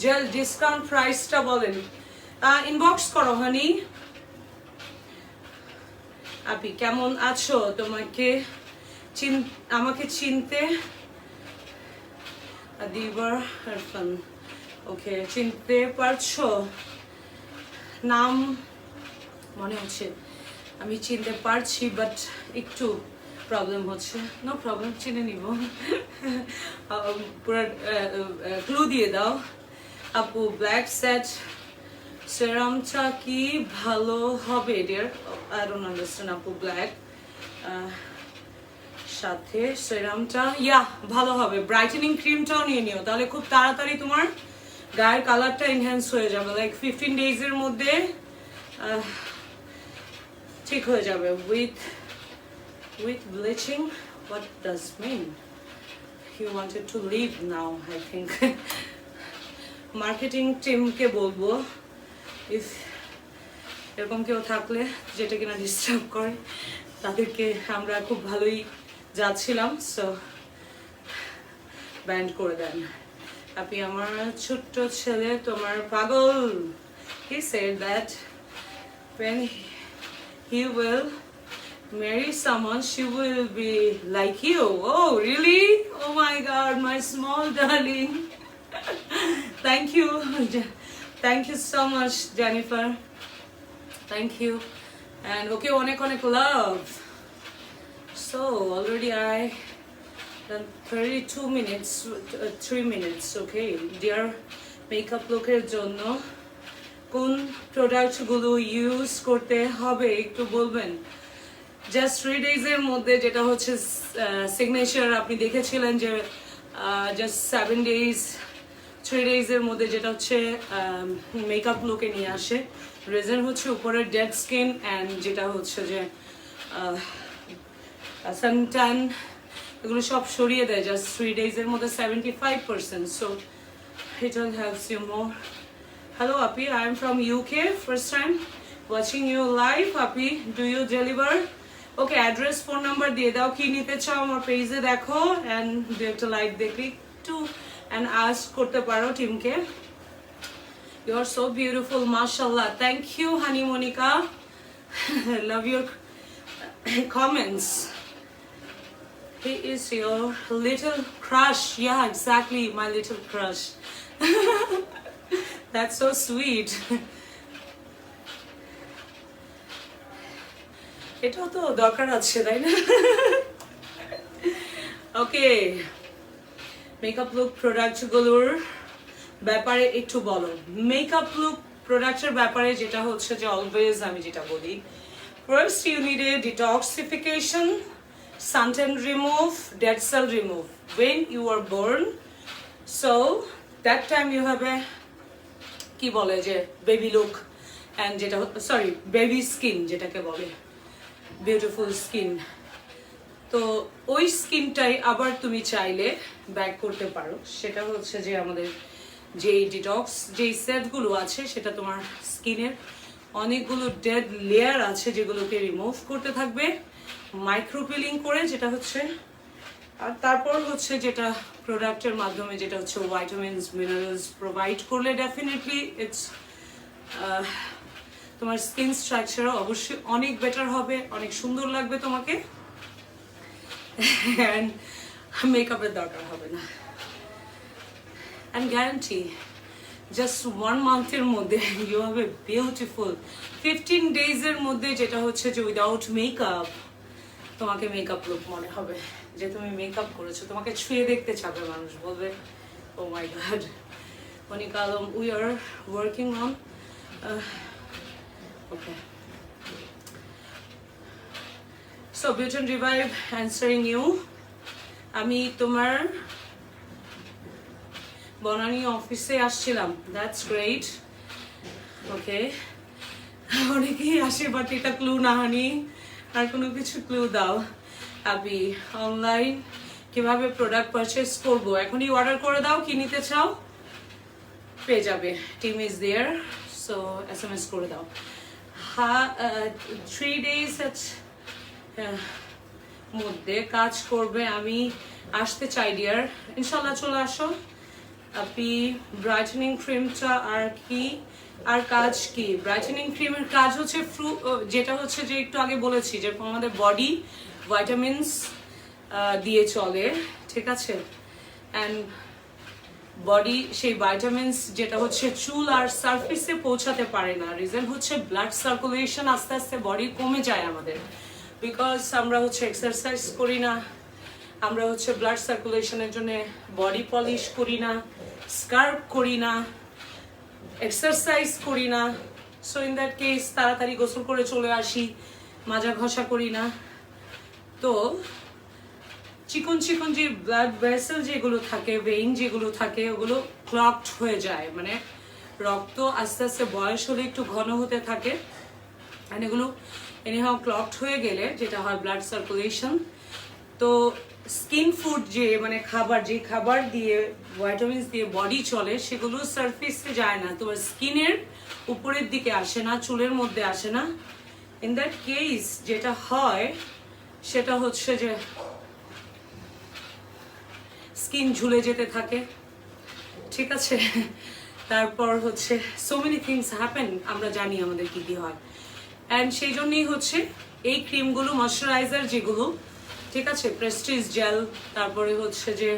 gel discount price টা বলেন, inbox করো হানি। আপনি কেমন আছো? আমাকে চিনতে দিবার হারফান, ওকে চিনতে পারছো? নাম মনে হচ্ছে আমি চিনতে পারছি, বাট একটু প্রবলেম হচ্ছে। নো প্রবলেম, চিনে নিব। পুরো ক্লু দিয়ে দাও আপু। ব্ল্যাক সেট সেরামটা কি ভালো হবে ডিয়ার? আই ডোন্ট আন্ডারস্ট্যান্ড আপু। ব্ল্যাক সাথে সেরামটা ইয়া ভালো হবে। ব্রাইটেনিং ক্রিমটাও নিয়ে নিও, তাহলে খুব তাড়াতাড়ি তোমার গায়ের কালারটা এনহ্যান্স হয়ে যাবে। লাইক 15 ডেজের মধ্যে ঠিক হয়ে যাবে। With bleaching, what does mean? He wanted to leave now, I think. Marketing team ke bolbo, if এরকম কেউ থাকলে যেটা কিনা ডিস্টার্ব করে, তাদেরকে আমরা খুব ভালোই যাচ্ছিলাম, সো ব্যান্ড করে দেন। আপনি আমার ছোট্ট ছেলে তোমার পাগল। He said that when he will marry someone, she will be like you. Oh, really? Oh my God, my small darling. Thank you. Thank you so much, Jennifer. Thank you. And okay, onek love. So, already I done 32 minutes, 3 minutes, okay. Dear makeup look er jonno কোন product গুলো use করতে হবে একটু বলবেন? Just 3 ডেজের মধ্যে, যেটা হচ্ছে সিগনেচার আপনি দেখেছিলেন যে জাস্ট 7 ডেজ 3 ডেজের মধ্যে, যেটা হচ্ছে মেকআপ লুকে নিয়ে আসে। রিজন হচ্ছে উপরের ডেড স্কিন অ্যান্ড যেটা হচ্ছে যে সানট্যান, এগুলো সব সরিয়ে দেয় জাস্ট 3 ডেজের মধ্যে 75%. So it will helps you more. Hello Api, I am from UK, first time watching you live. Api, do you deliver? Okay, address, phone number দিয়ে দাও, কি নিতে চাও আমার পেজে দেখো, and do একটা লাইক দেখি টু and ask করতে পারো টিমকে। You are so beautiful, mashallah. Thank you, Honey Monica. Love your comments. He is your little crush. Yeah, exactly, my little crush. That's so sweet. এটাও তো দরকার আছে, তাই না? ওকে, মেকআপ লুক প্রোডাক্টগুলোর ব্যাপারে একটু বলো। মেকআপ লুক প্রোডাক্টের ব্যাপারে যেটা হচ্ছে যে অলওয়েজ আমি যেটা বলি, first you need a detoxification, suntan remove, dead cell remove when you are born. So that time you have a কি বলে যে বেবি লুক, অ্যান্ড যেটা সরি বেবি স্কিন যেটাকে বলে বিউটিফুল স্কিন। তো ওই স্কিনটাই আবার তুমি চাইলে ব্যাক করতে পারো। সেটা হচ্ছে যে আমাদের যেই ডিটক্স যেই সেটগুলো আছে সেটা তোমার স্কিনের অনেকগুলো ডেড লেয়ার আছে যেগুলোকে রিমুভ করতে থাকবে মাইক্রোপিলিং করে, যেটা হচ্ছে। আর তারপর হচ্ছে যেটা প্রোডাক্টের মাধ্যমে যেটা হচ্ছে ভাইটামিনস মিনারেলস প্রোভাইড করলে ডেফিনেটলি ইটস তোমার স্কিন স্ট্রাকচারও অবশ্যই অনেক বেটার হবে, অনেক সুন্দর লাগবে তোমাকে, অ্যান্ড মেকআপের দরকার হবে না। অ্যান্ড গ্যারান্টি জাস্ট 1 মান্থের মধ্যে ইউ হ্যাভ এ বিউটিফুল 15 ডেজের মধ্যে, যেটা হচ্ছে যে উইদাউট মেকআপ তোমাকে মেকআপ লুক মনে হবে যে তুমি মেকআপ করেছো, তোমাকে ছুঁয়ে দেখতে চাবে মানুষ, বলবে oh my god Monika Alam we are working on okay. So beauty and revive answering you. আমি তোমার বনানী অফিসে আসছিলাম, দ্যাটস গ্রেট। ওকে, অনেকেই আসে বাট এটা ক্লু না হানি, আর কোনো কিছু ক্লু দাও। আমি অনলাইন কিভাবে প্রোডাক্ট পারচেস করবো, এখনই অর্ডার করে দাও, কি নিতে চাও পেয়ে যাবে, team is there, so SMS করে দাও। হ্যাঁ 3 days মধ্যে কাজ করবে, আমি আসতে চাই ডিয়ার, ইনশাল্লাহ চলে আসো। আপনি ব্রাইটেনিং ক্রিমটা আর কি আর কাজ কি? ব্রাইটেনিং ক্রিমের কাজ হচ্ছে যেটা হচ্ছে যে একটু আগে বলেছি যে আমাদের বডি ভাইটামিনস দিয়ে চলে, ঠিক আছে, অ্যান্ড বডি সেই ভাইটামিনস যেটা হচ্ছে চুল আর সারফেসে পৌঁছাতে পারে না, রিজন হচ্ছে ব্লাড সার্কুলেশন আস্তে আস্তে বডি কমে যায় আমাদের, বিকজ আমরা হচ্ছে এক্সারসাইজ করি না, আমরা হচ্ছে ব্লাড সার্কুলেশনের জন্য বডি পলিশ করি না, স্কার্ব করি না, এক্সারসাইজ করি না। সো ইন দ্যাট কেস তাড়াতাড়ি গোসল করে চলে আসি, মাজা ঘষা করি না, তো চিকন চিকন যে ব্লাড ভেসেল যেগুলো থাকে, ভেইন যেগুলো থাকে, ওগুলো ক্লগড হয়ে যায়, মানে রক্ত আস্তে আস্তে বয়স হলে একটু ঘন হতে থাকে, এগুলো এনিহাও ক্লগড হয়ে গেলে যেটা হয় ব্লাড সার্কুলেশন। তো স্কিন ফুড যে মানে খাবার, যে খাবার দিয়ে ভাইটামিনস দিয়ে বডি চলে, সেগুলো সারফেসে যায় না, তোমার স্কিনের উপরের দিকে আসে না, চুলের মধ্যে আসে না। ইন দ্যাট কেস যেটা হয় সেটা হচ্ছে যে স্কিন ঝুলে যেতে থাকে, ঠিক আছে। তারপর হচ্ছে সো মেনি থিংস হ্যাপেন, আমরা জানি আমাদের কি কি হয়, অ্যান্ড সেই জন্যই হচ্ছে এই ক্রিমগুলো ময়শ্চারাইজার যেগুলো, ঠিক আছে, প্রেস্টিজ জেল, তারপরে হচ্ছে যে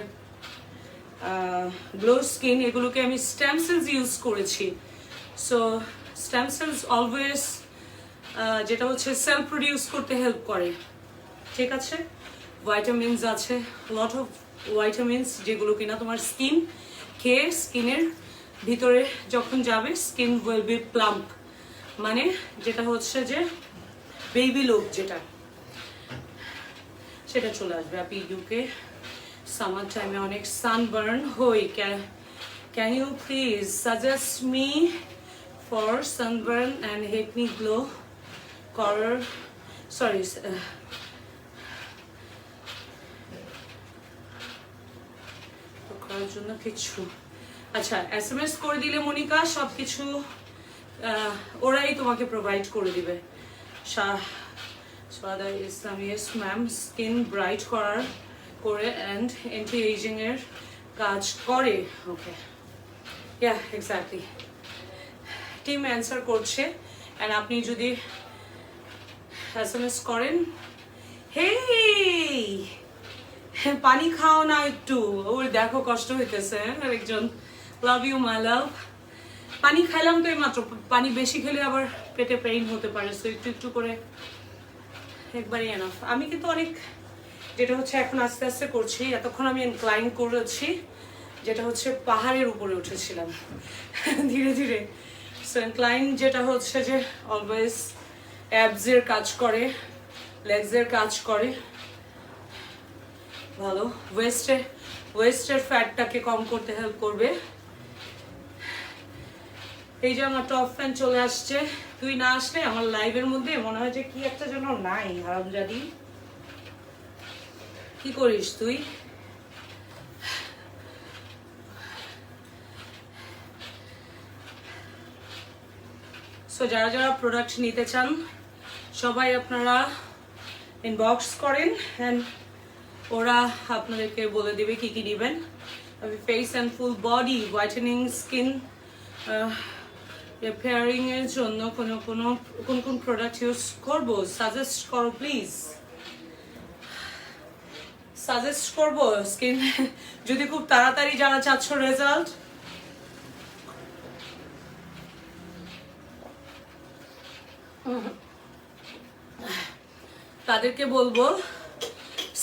গ্লো স্কিন, এগুলোকে আমি স্টেম সেলস ইউজ করেছি। সো স্টেম সেলস অলওয়েজ যেটা হচ্ছে সেল প্রডিউস করতে হেল্প করে, ঠিক আছে। ভাইটামিনস আছে, লট অফ ভাইটামিনস, যেগুলো কিনা তোমার স্কিন খেয়ে স্কিনের ভিতরে যখন যাবে স্কিন উইল বি প্লাম্প, মানে যেটা হচ্ছে যে বেবি লুক যেটা, সেটা চলে আসবে। আপনি ইউকে সামার টাইমে অনেক সানবার্ন হই, can you please suggest me for sunburn and help me glow করার, সরি করার জন্য কিছু, আচ্ছা SMS করে দিলে মনিকা সব কিছু ওরাই তোমাকে প্রোভাইড করে দিবে। সাদা ইসলাম, ইয়েস ম্যাম, স্কিন ব্রাইট করার করে অ্যান্ড অ্যান্টি এজিং এর কাজ করে, ওকে, ইয়া এক্স্যাক্টলি, টিম অ্যান্সার করছে। অ্যান্ড আপনি যদি SMS করেন, হেই পানি খাও না একটু, ওর দেখো কষ্ট হইতেছে আরেকজন, লাভ ইউ মাই লাভ। পানি খাইলাম তো এই মাত্র, পানি বেশি খেলে আবার পেটে পেইন হতে পারে, সো একটু একটু করে একবারই এনাফ। আমি কিন্তু অনেক যেটা হচ্ছে এখন আস্তে আস্তে করছি, এতক্ষণ আমি ইনক্লাইন করেছি, যেটা হচ্ছে পাহাড়ের উপরে উঠেছিলাম ধীরে ধীরে। সো ইনক্লাইন যেটা হচ্ছে যে অলওয়েজ অ্যাবসের কাজ করে, লেগসের কাজ করে ভালো, ওয়েস্টের ফ্যাটটাকে কম করতে হেল্প করবে। এই যে আমার টপ ফ্যান চলে আসছে, তুই না আসলে আমার লাইভের মধ্যে মনে হয় যে কি একটা যেন নাই। হারামজাদি, কি করিস তুই? সো যারা যারা প্রোডাক্ট নিতে চান সবাই আপনারা ইনবক্স করেন, অ্যান্ড ওরা আপনাদেরকে বলে দেবে কি কি নেবেন। আমি face and full body whitening, skin repairing এর জন্য কোন কোন প্রোডাক্ট ইউজ করব সাজেস্ট করো প্লিজ। সাজেস্ট করব স্কিন যদি খুব তাড়াতাড়ি যারা চাচ্ছ রেজাল্ট, তাদেরকে বলবো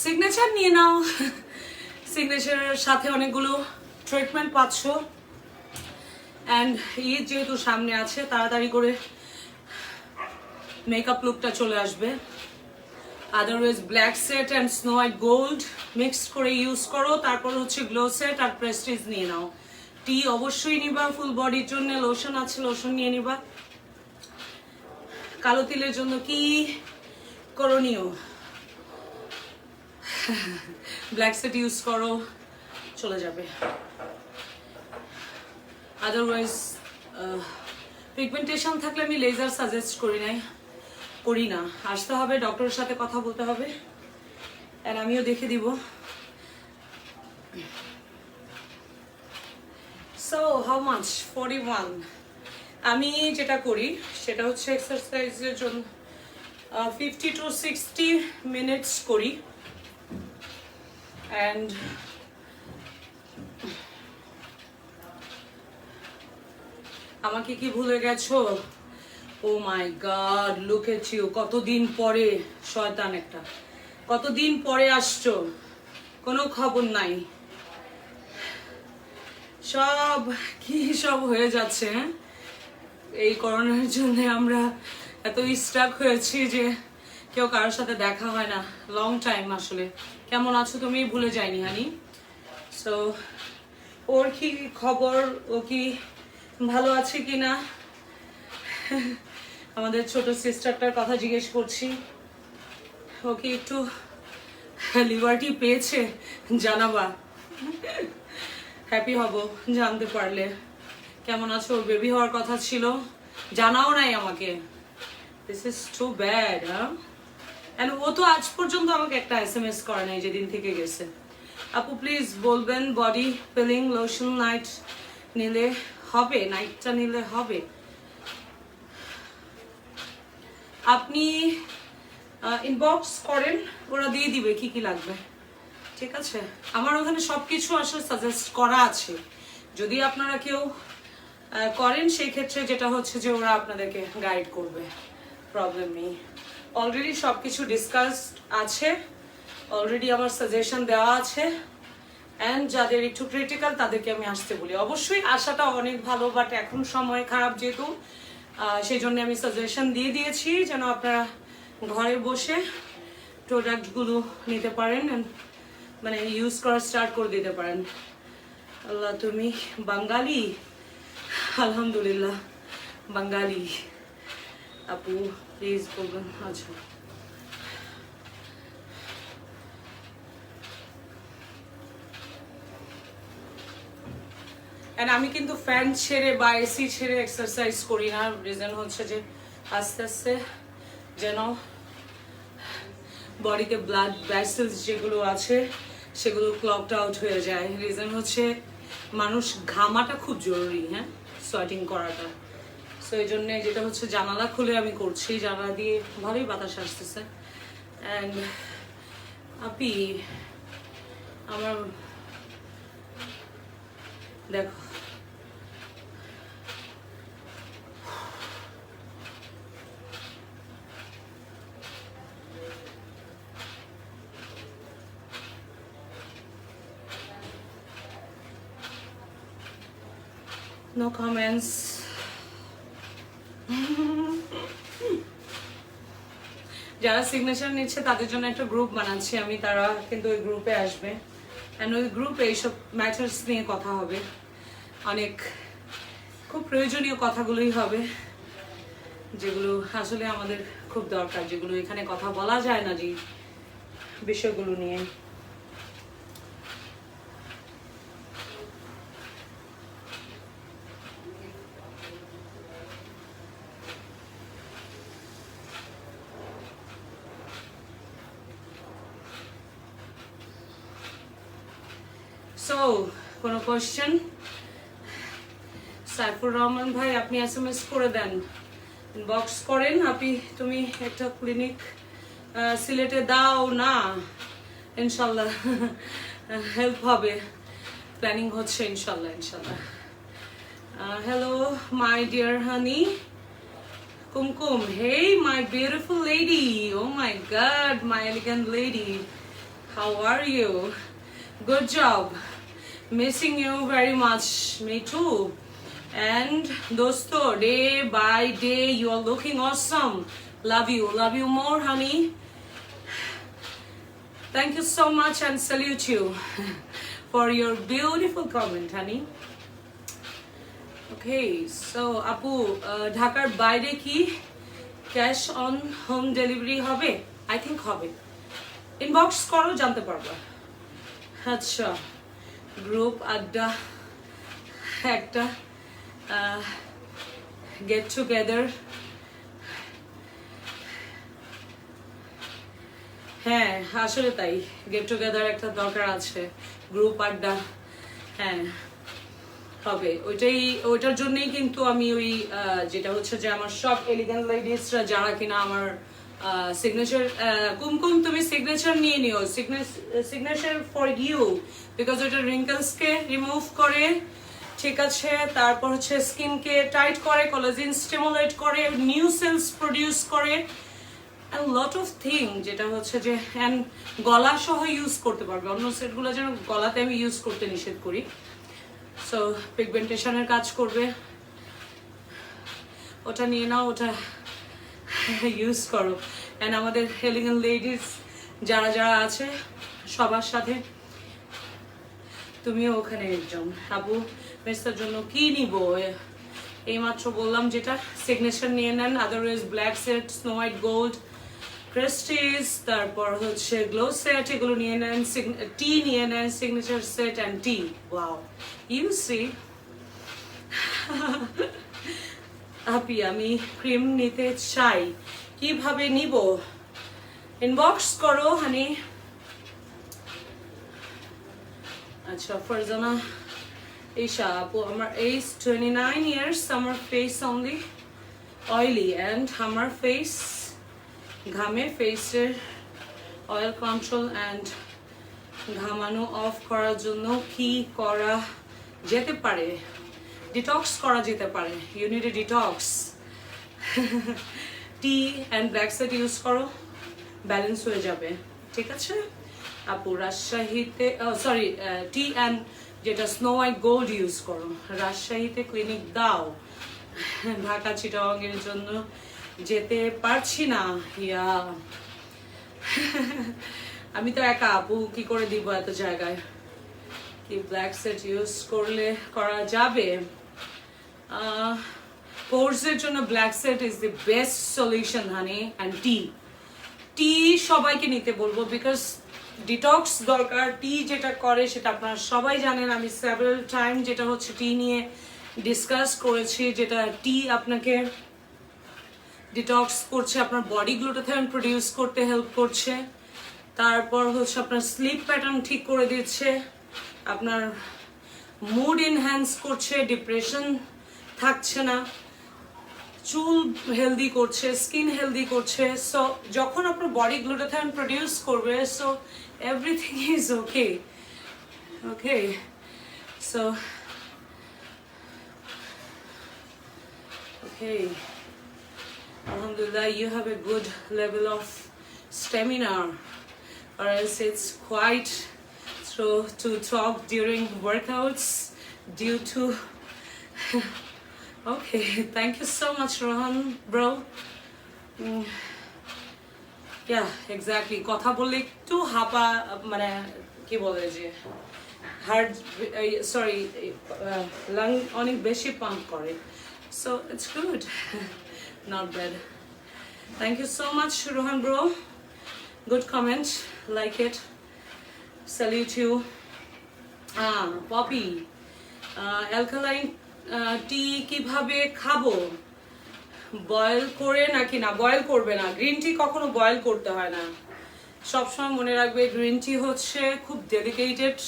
সিগনেচার নিয়ে নাও। সিগনেচারের সাথে অনেকগুলো ট্রিটমেন্ট পাচ্ছ, অ্যান্ড ঈদ যেহেতু সামনে আছে তাড়াতাড়ি করে মেকআপ লুকটা চলে আসবে। Otherwise black set and snow white gold mixed করে ইউজ করো। তারপর হচ্ছে গ্লো সেট আর প্রেস্টিজ নিয়ে নাও। টি অবশ্যই নিবা, ফুল বডির জন্য লোশন আছে, লোশন নিয়ে নিবা। কালো তিলের জন্য কি করণীয়? ব্ল্যাক সেট ইউজ করো, চলে যাবে। আদারওয়াইজ পিগমেন্টেশন থাকলে আমি লেজার সাজেস্ট করি না। আসতে হবে, ডক্টরের সাথে কথা বলতে হবে, অ্যান্ড আমিও দেখে দিব। So how much? 41। আমি যেটা করি সেটা হচ্ছে এক্সারসাইজের জন্য 50 to 60 মিনিটস করি, অ্যান্ড আমাকে কি ভুলে গেছো? ও my god, look at U. কতদিন পরে, শয়তান একটা, কতদিন পরে আসছো, কোনো খবর নাই। সব কি সব হয়ে যাচ্ছে। হ্যাঁ, এই করোনার জন্য আমরা এত স্টাক হয়েছি যে কেউ কারোর সাথে দেখা হয় না লং টাইম। আসলে কেমন আছো তুমি? ভুলে যাইনি হানি। সো ওর কি খবর? ও কি ভালো আছে কিনা? আমাদের ছোট সিস্টারটার কথা জিজ্ঞেস করছি। ও কি একটু লিবার্টি পেয়েছে? জানাবা, হ্যাপি হব জানতে পারলে। কেমন আছো? ওর বেবি হওয়ার কথা ছিল, জানাও নাই আমাকে। This is too bad. হ্যাঁ, ও তো আজ পর্যন্ত আমাকে একটা SMS করে নাই যেদিন থেকে গেছে। আপু প্লিজ বলবেন বডি ফিলিং লোশন নাইট নিলে হবে? নাইটটা নিলে হবে? আপনি ইনবক্স করেন, ওরা দিয়ে দিবে কি কি লাগবে। ঠিক আছে, আমার ওখানে সবকিছু আসলে সাজেস্ট করা আছে। যদি আপনারা কেউ করেন সেই ক্ষেত্রে যেটা হচ্ছে যে ওরা আপনাদেরকে গাইড করবে, প্রবলেম নেই। অলরেডি সবকিছু ডিসকাসড আছে, অলরেডি আমার সাজেশন দেওয়া আছে, অ্যান্ড যাদের একটু ক্রিটিক্যাল তাদেরকে আমি আসতে বলি। অবশ্যই আসাটা অনেক ভালো, বাট এখন সময় খারাপ যেহেতু, সেই জন্য আমি সাজেশন দিয়ে দিয়েছি যেন আপনারা ঘরে বসে প্রোডাক্টগুলো নিতে পারেন, মানে ইউজ করা স্টার্ট করে দিতে পারেন। আল্লাহ, তুমি বাঙালি? আলহামদুলিল্লাহ বাঙালি। আপু প্লিজ বলবেন। আচ্ছা, আমি কিন্তু ফ্যান ছেড়ে বা এসি ছেড়ে এক্সারসাইজ করি না। রিজন হচ্ছে যে আস্তে আস্তে যেন বডিতে ব্লাড ভেসেলস যেগুলো আছে সেগুলো ক্লগড আউট হয়ে যায়। রিজন হচ্ছে মানুষ ঘামাটা খুব জরুরি, হ্যাঁ, সোয়েটিং করাটা। সো এই জন্যে যেটা হচ্ছে জানালা খুলে আমি করছি, জানালা দিয়ে ভালোই বাতাস আসতেছে। অ্যান্ড আপি আমার দেখো, no comments. যারা সিগনেচার নিচ্ছে তাদের জন্য একটা গ্রুপ বানাচ্ছি আমি, তারা কিন্তু ওই গ্রুপে আসবে, অ্যান্ড ওই গ্রুপে এইসব ম্যাটার্স নিয়ে কথা হবে। অনেক খুব প্রয়োজনীয় কথাগুলোই হবে, যেগুলো আসলে আমাদের খুব দরকার, যেগুলো এখানে কথা বলা যায় না যে বিষয়গুলো নিয়ে। সো কোনো কোয়েশ্চেন? সাইফুর রহমান ভাই আপনি SMS করে দেন, বক্স করেন। তুমি একটা ক্লিনিক সিলেটে দাও না, ইনশাল্লাহ হেল্প হবে, প্ল্যানিং হচ্ছে ইনশাল্লাহ ইনশাল্লাহ। Hello my dear honey Kumkum, hey my beautiful lady, oh my god, my elegant lady, how are you? Good job, missing you very much, me too. And dosto, day by day you are looking awesome, love you more honey. Thank you so much and salute you for your beautiful comment honey. Okay, so আপু ঢাকার বাইরে কি cash on home delivery হবে? I think হবে, inbox করো জানতে পারবা। আচ্ছা, গ্রুপ আড্ডা একটা গেট টুগেদার, হ্যাঁ আসলে তাই, গেট টুগেদার একটা দরকার আছে, গ্রুপ আড্ডা, হ্যাঁ হবে। ওইটার জন্যই কিন্তু আমি ওই যেটা হচ্ছে যে আমার সব এলিগেন্ট লেডিসরা যারা কিনা আমার সিগনেচার, কুমকুম তুমি সিগনেচার নিয়ে নিও, সিগনেচার ফর ইউ, বিকজ ওইটা রিঙ্কেলসকে রিমুভ করে, ঠিক আছে, তারপর হচ্ছে স্কিনকে টাইট করে, কোলাজেন স্টিমুলেট করে, নিউ সেলস প্রডিউস করে, and lot of thing, যেটা হচ্ছে যে and গলা সহ ইউজ করতে পারবে, অন্য সেটগুলো যেন গলাতে আমি ইউজ করতে নিষেধ করি। সো পিগমেন্টেশনের কাজ করবে, ওটা নিয়ে নাও, ওটা ইউজ করো। অ্যান্ড আমাদের এলিগেন্ট লেডিস যারা যারা আছে সবার সাথে তুমিও ওখানে একজন। আপু মেসের জন্য কি নিব? এইমাত্র বললাম যেটা, সিগনেচার নিয়ে নেন, otherwise black set, snow white gold, Prestige, তারপর হচ্ছে গ্লো সেট, এগুলো নিয়ে নেন, টি নিয়ে নেন, signature set and tea. Wow, you see আপি আমি ক্রিম নিতে চাই, কিভাবে নিব? ইনবক্স করো হানি। আচ্ছা, ফারজানা ঈশা আপু, আমার এজ 29 years, আমার ফেস অনলি অয়েলি অ্যান্ড আমার ফেস ঘামে, ফেসের অয়েল কন্ট্রোল অ্যান্ড ঘামানো অফ করার জন্য কি করা যেতে পারে? ডিটক্স করা যেতে পারে, you need a detox. Tea and black set use করো, ব্যালেন্স হয়ে যাবে, ঠিক আছে আপু। রাজশাহীতে সরি, টি অ্যান্ড যেটা স্নো হোয়াইট গোল্ড ইউজ করো, রাজশাহীতে ক্লিনিক দাও, ঢাকা চিটাগাং এর জন্য যেতে পারছি না, ইয়া আমি তো একা আপু, কি করে দিব এত জায়গায়? কি ব্ল্যাক সেট ইউজ করলে করা যাবে? পোরসের জন্য black set is the best solution honey, and tea সবাইকে নিতে বলবো, বিকজ ডিটক্স দরকার। টি যেটা করে সেটা আপনারা সবাই জানেন, আমি সেভারাল টাইম যেটা হচ্ছে টি নিয়ে ডিসকাস করেছি, যেটা টি আপনাকে ডিটক্স করছে, আপনার বডি গ্লুটাথিয়ন প্রডিউস করতে হেল্প করছে, তারপর হচ্ছে আপনার স্লিপ প্যাটার্ন ঠিক করে দিচ্ছে, আপনার মুড এনহ্যান্স করছে, ডিপ্রেশন থাকছে না, চুল হেলদি করছে, স্কিন হেলদি করছে। সো যখন আপনার বডি গ্লুটাথিয়ন প্রডিউস করবে, so everything is okay, okay. So okay, alhamdulillah, you have a good level of stamina, or else it's quite to talk during workouts due to okay, thank you so much Rohan bro. Yeah, exactly, কথা বললে একটু হাঁপা, মানে কি বলে যে heart sorry lung অনেক বেশি pump করে, so it's good, not bad. Thank you so much Rohan bro, good comment, like it, salute you. Popy, alkaline tea কিভাবে খাবো, বয়েল করে নাকি? না, বয়েল করবে না, গ্রিন টি কখনো বয়েল করতে হয় না। সবসময় মনে রাখবে গ্রিন টি হচ্ছে খুব ডেলিকেটেড,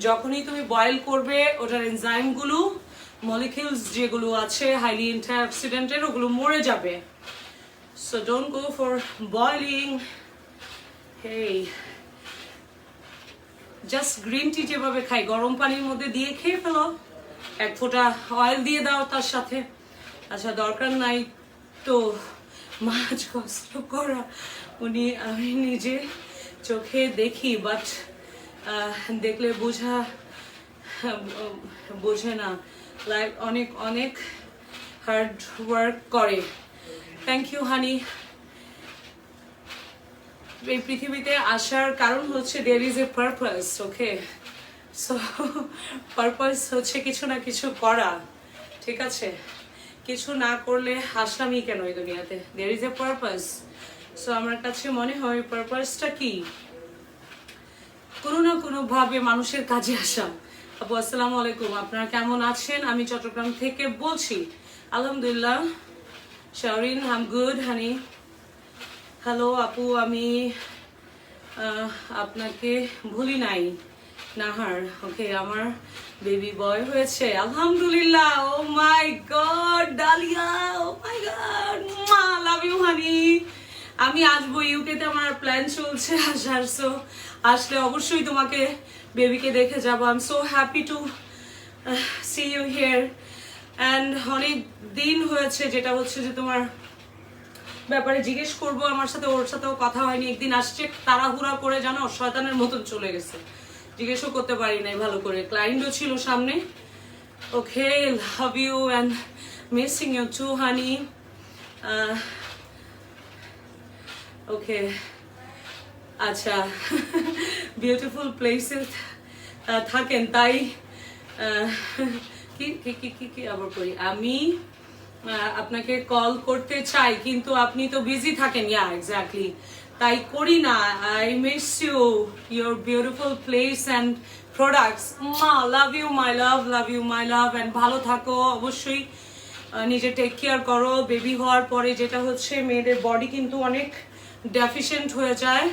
যখনই তুমি বয়েল করবে ওটার এনজাইমগুলো, মলিকিউলস যেগুলো আছে হাইলি অ্যান্টিঅক্সিডেন্টের, ওগুলো মরে যাবে। So don't go for boiling. Hey, just green tea যেভাবে খাই, গরম পানির মধ্যে দিয়ে খেয়ে ফেলো, এক ফোঁটা অয়েল দিয়ে দাও তার সাথে। আচ্ছা, দরকার নাই তো মাছ কষ্ট করা, আমি নিজে চোখে দেখি, বাট দেখলে বোঝে না, লাইক অনেক অনেক হার্ড ওয়ার্ক করে। Thank you honey. এই পৃথিবীতে আসার কারণ হচ্ছে there is a purpose, okay? So purpose হচ্ছে কিছু না কিছু করা, ঠিক আছে? কিছু না করলে আসলামই কেন এই দুনিয়াতে? There is a purpose. So আমার কাছে মনে হয় পারপাসটা কি, কোনো না কোনো ভাবে মানুষের কাজে আসা। আপু আসসালামু আলাইকুম, আপনারা কেমন আছেন? আমি চট্টগ্রাম থেকে বলছি। আলহামদুলিল্লাহ। Shaorin, I am good honey. Hello আপু, আমি আপনাকে ভুলি নাই, নাহার। ওকে, আমার বেবি বয় হয়েছে, আলহামদুলিল্লাহ। Oh my god Dalia, oh my god, love you honey. আমি আসবো ইউকেতে, আমার প্ল্যান চলছে আসার, সো আসলে অবশ্যই তোমাকে বেবিকে দেখে যাবো। I am so happy to see you here. And অনেক দিন হয়েছে, যেটা হচ্ছে যে তোমার ব্যাপারে জিজ্ঞেস করবো, আমার সাথে ওর সাথেও কথা হয়নি। একদিন আসছে তাড়াহুড়া করে, জানো, শয়তানের মতন চলে গেছে, জিজ্ঞেসও করতে পারি নাই ভালো করে, ক্লায়েন্টও ছিল সামনে। Okay, love you and missing you too honey. Okay, আচ্ছা, বিউটিফুল প্লেসে থাকেন তাই কি কি কি কি কি আবার করি, আমি আপনাকে কল করতে চাই কিন্তু আপনি তো বিজি থাকেন। ইয়া এক্স্যাক্টলি, তাই করি না। I miss you, your beautiful place and products. Love you my love, love you my love. And ভালো থাকো অবশ্যই, নিজে টেক কেয়ার করো। বেবি হওয়ার পরে যেটা হচ্ছে, মেয়েদের বডি কিন্তু অনেক ডেফিসিয়েন্ট হয়ে যায়,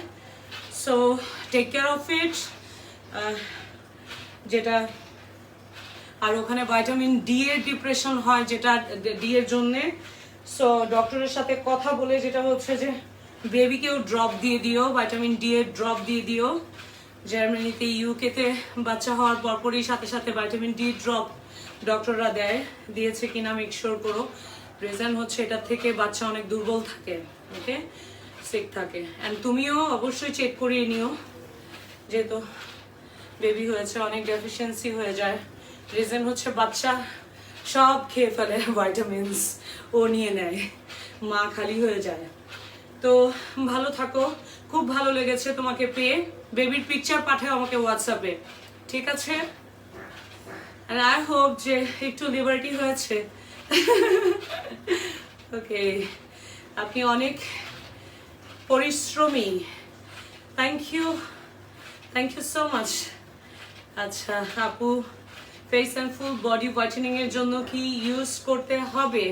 so take care of it. যেটা আর ওখানে ভাইটামিন ডি এর ডিপ্রেশন হয়, যেটা ডি এর জন্যে। সো ডক্টরের সাথে কথা বলে যেটা হচ্ছে যে বেবিকেও ড্রপ দিয়ে দিও, ভাইটামিন ডি এর ড্রপ দিয়ে দিও। জার্মানিতে, ইউকেতে বাচ্চা হওয়ার পরপরই সাথে সাথে ভাইটামিন ডি ড্রপ ডক্টররা দিয়েছে কিনা মেক শিওর করো। রিজন হচ্ছে এটার থেকে বাচ্চা অনেক দুর্বল থাকে, ওকে, সিক থাকে। অ্যান্ড তুমিও অবশ্যই চেক করিয়ে নিও, যেহেতু বেবি হয়েছে অনেক ডেফিসিয়েন্সি হয়ে যায়। রিজন হচ্ছে বাচ্চা সব খেয়ে ফেলে, ভাইটামিনস ও নিয়ে নেয়, মা খালি হয়ে যায়। তো ভালো থাকো, খুব ভালো লেগেছে তোমাকে পেয়ে। বেবির পিকচার পাঠাও আমাকে হোয়াটসঅ্যাপে, ঠিক আছে? আর আই হোপ যে একটু লিবার্টি হয়েছে। ওকে, আপনি অনেক পরিশ্রমী, থ্যাংক ইউ সো মাচ। আচ্ছা আপু, face and full body whitening এর জন্য কি ইউজ করতে হবে?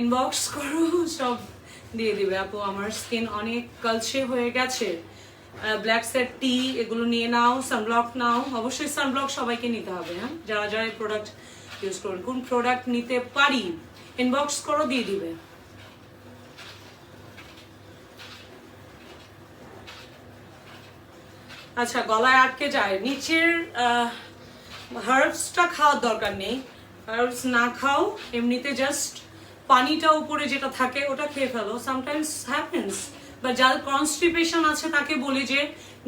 ইনবক্স করো, সব দিয়ে দিবে আপু। আমার স্কিন অনেক কালচে হয়ে গেছে। ব্ল্যাক সেট টি এগুলো নিয়ে নাও, সানব্লক নাও, অবশ্যই সানব্লক সবাইকে নিতে হবে। হ্যাঁ, যারা যারা এই প্রোডাক্ট ইউজ করুন, কোন প্রোডাক্ট নিতে পারি ইনবক্স করো, দিয়ে দিবে। আচ্ছা, গলায় আটকে যায়, নিচের হার্বসটা খাওয়ার দরকার নেই। হার্বস না খাও, এমনিতে জাস্ট পানিটা উপরে যেটা থাকে ওটা খেয়ে ফেলো। সামটাইমস হ্যাপেন্স, বা যার কনস্টিপেশন আছে তাকে বলি যে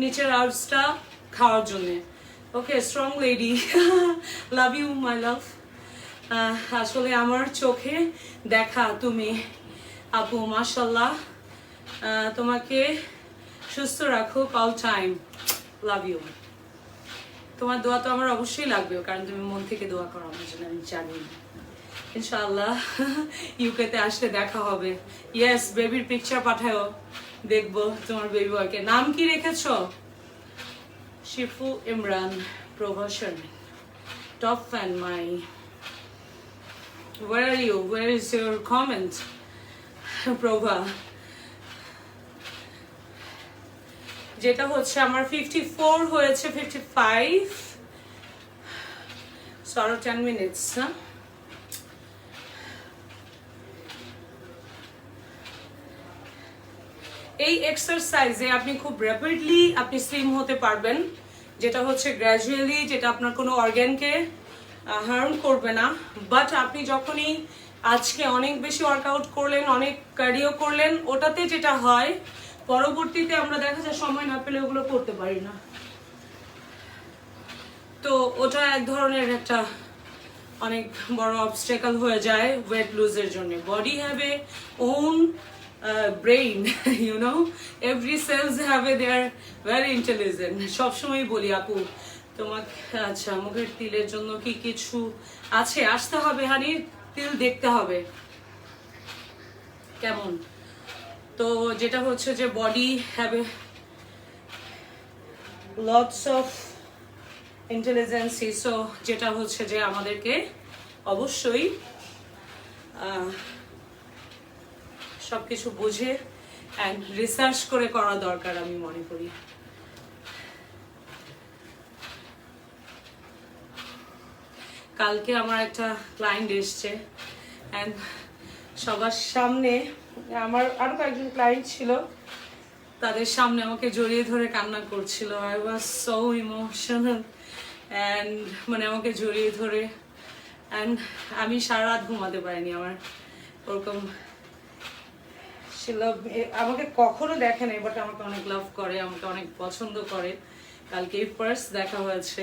নিচের হার্বসটা খাওয়ার জন্যে। Okay, strong lady, love you my love. আসলে আমার চোখে দেখা তুমি আপু, মাশাল্লাহ। তোমাকে সুস্থ রাখো অল টাইম, লাভ ইউ। তোমার দোয়া তো আমার অবশ্যই লাগবে, কারণ তুমি মন থেকে দোয়া করো আমার জন্য, আমি জানি। ইনশাআল্লাহ ইউকেতে আসলে দেখা হবে। ইয়েস, বেবির পিকচার পাঠাও, দেখবো তোমার বেবি বয়কে। নাম কি রেখেছো? শিফু ইমরান প্রভাষণ, top fan. My, where are you? Where is your comment? প্রভা, যেটা হচ্ছে আমার 54 হয়েছে 55, সরো 10 minutes না। এই এক্সারসাইজে আপনি খুব র্যাপিডলি আপনি স্লিম হতে পারবেন, যেটা হচ্ছে গ্র্যাজুয়ালি, যেটা আপনার কোনো অর্গ্যানকে হার্ম করবে না। বাট আপনি যখনই আজকে অনেক বেশি ওয়ার্কআউট করলেন, অনেক কার্ডিও করলেন, ওটাতে যেটা হয় পরবর্তীতে আমরা দেখা যায় সময় না পেলে ওগুলো করতে পারি না। তো ওটা এক ধরনের একটা অনেক বড় অবস্টেকল হয়ে যায় ওয়েট লুজের জন্য। Body have a own brain, you know, every cells have a, they are very intelligent. সবসময় বলি আপু তোমাকে, আচ্ছা মুখের তিলের জন্য কি কিছু আছে? আসতে হবে হানি, তিল দেখতে হবে কেমন। তো যেটা হচ্ছে যে body have A lots of ইন্টেলিজেন্সি, so যেটা হচ্ছে যে আমাদেরকে অবশ্যই সবকিছু বুঝে অ্যান্ড রিসার্চ করে করা দরকার আমি মনে করি। কালকে আমার একটা ক্লায়েন্ট এসছে অ্যান্ড সবার সামনে, আমার আরো কয়েকজন ক্লায়েন্ট ছিল, তাদের সামনে আমাকে জড়িয়ে ধরে কান্না করছিল। I was so emotional and মানে আমাকে জড়িয়ে ধরে, অ্যান্ড আমি সারা রাত ঘুমাতে পারিনি। আমার ওরকম আমাকে কখনো দেখে নাই, বাট আমাকে অনেক লাভ করে, আমাকে অনেক পছন্দ করে। কালকে ফার্স্ট দেখা হয়েছে।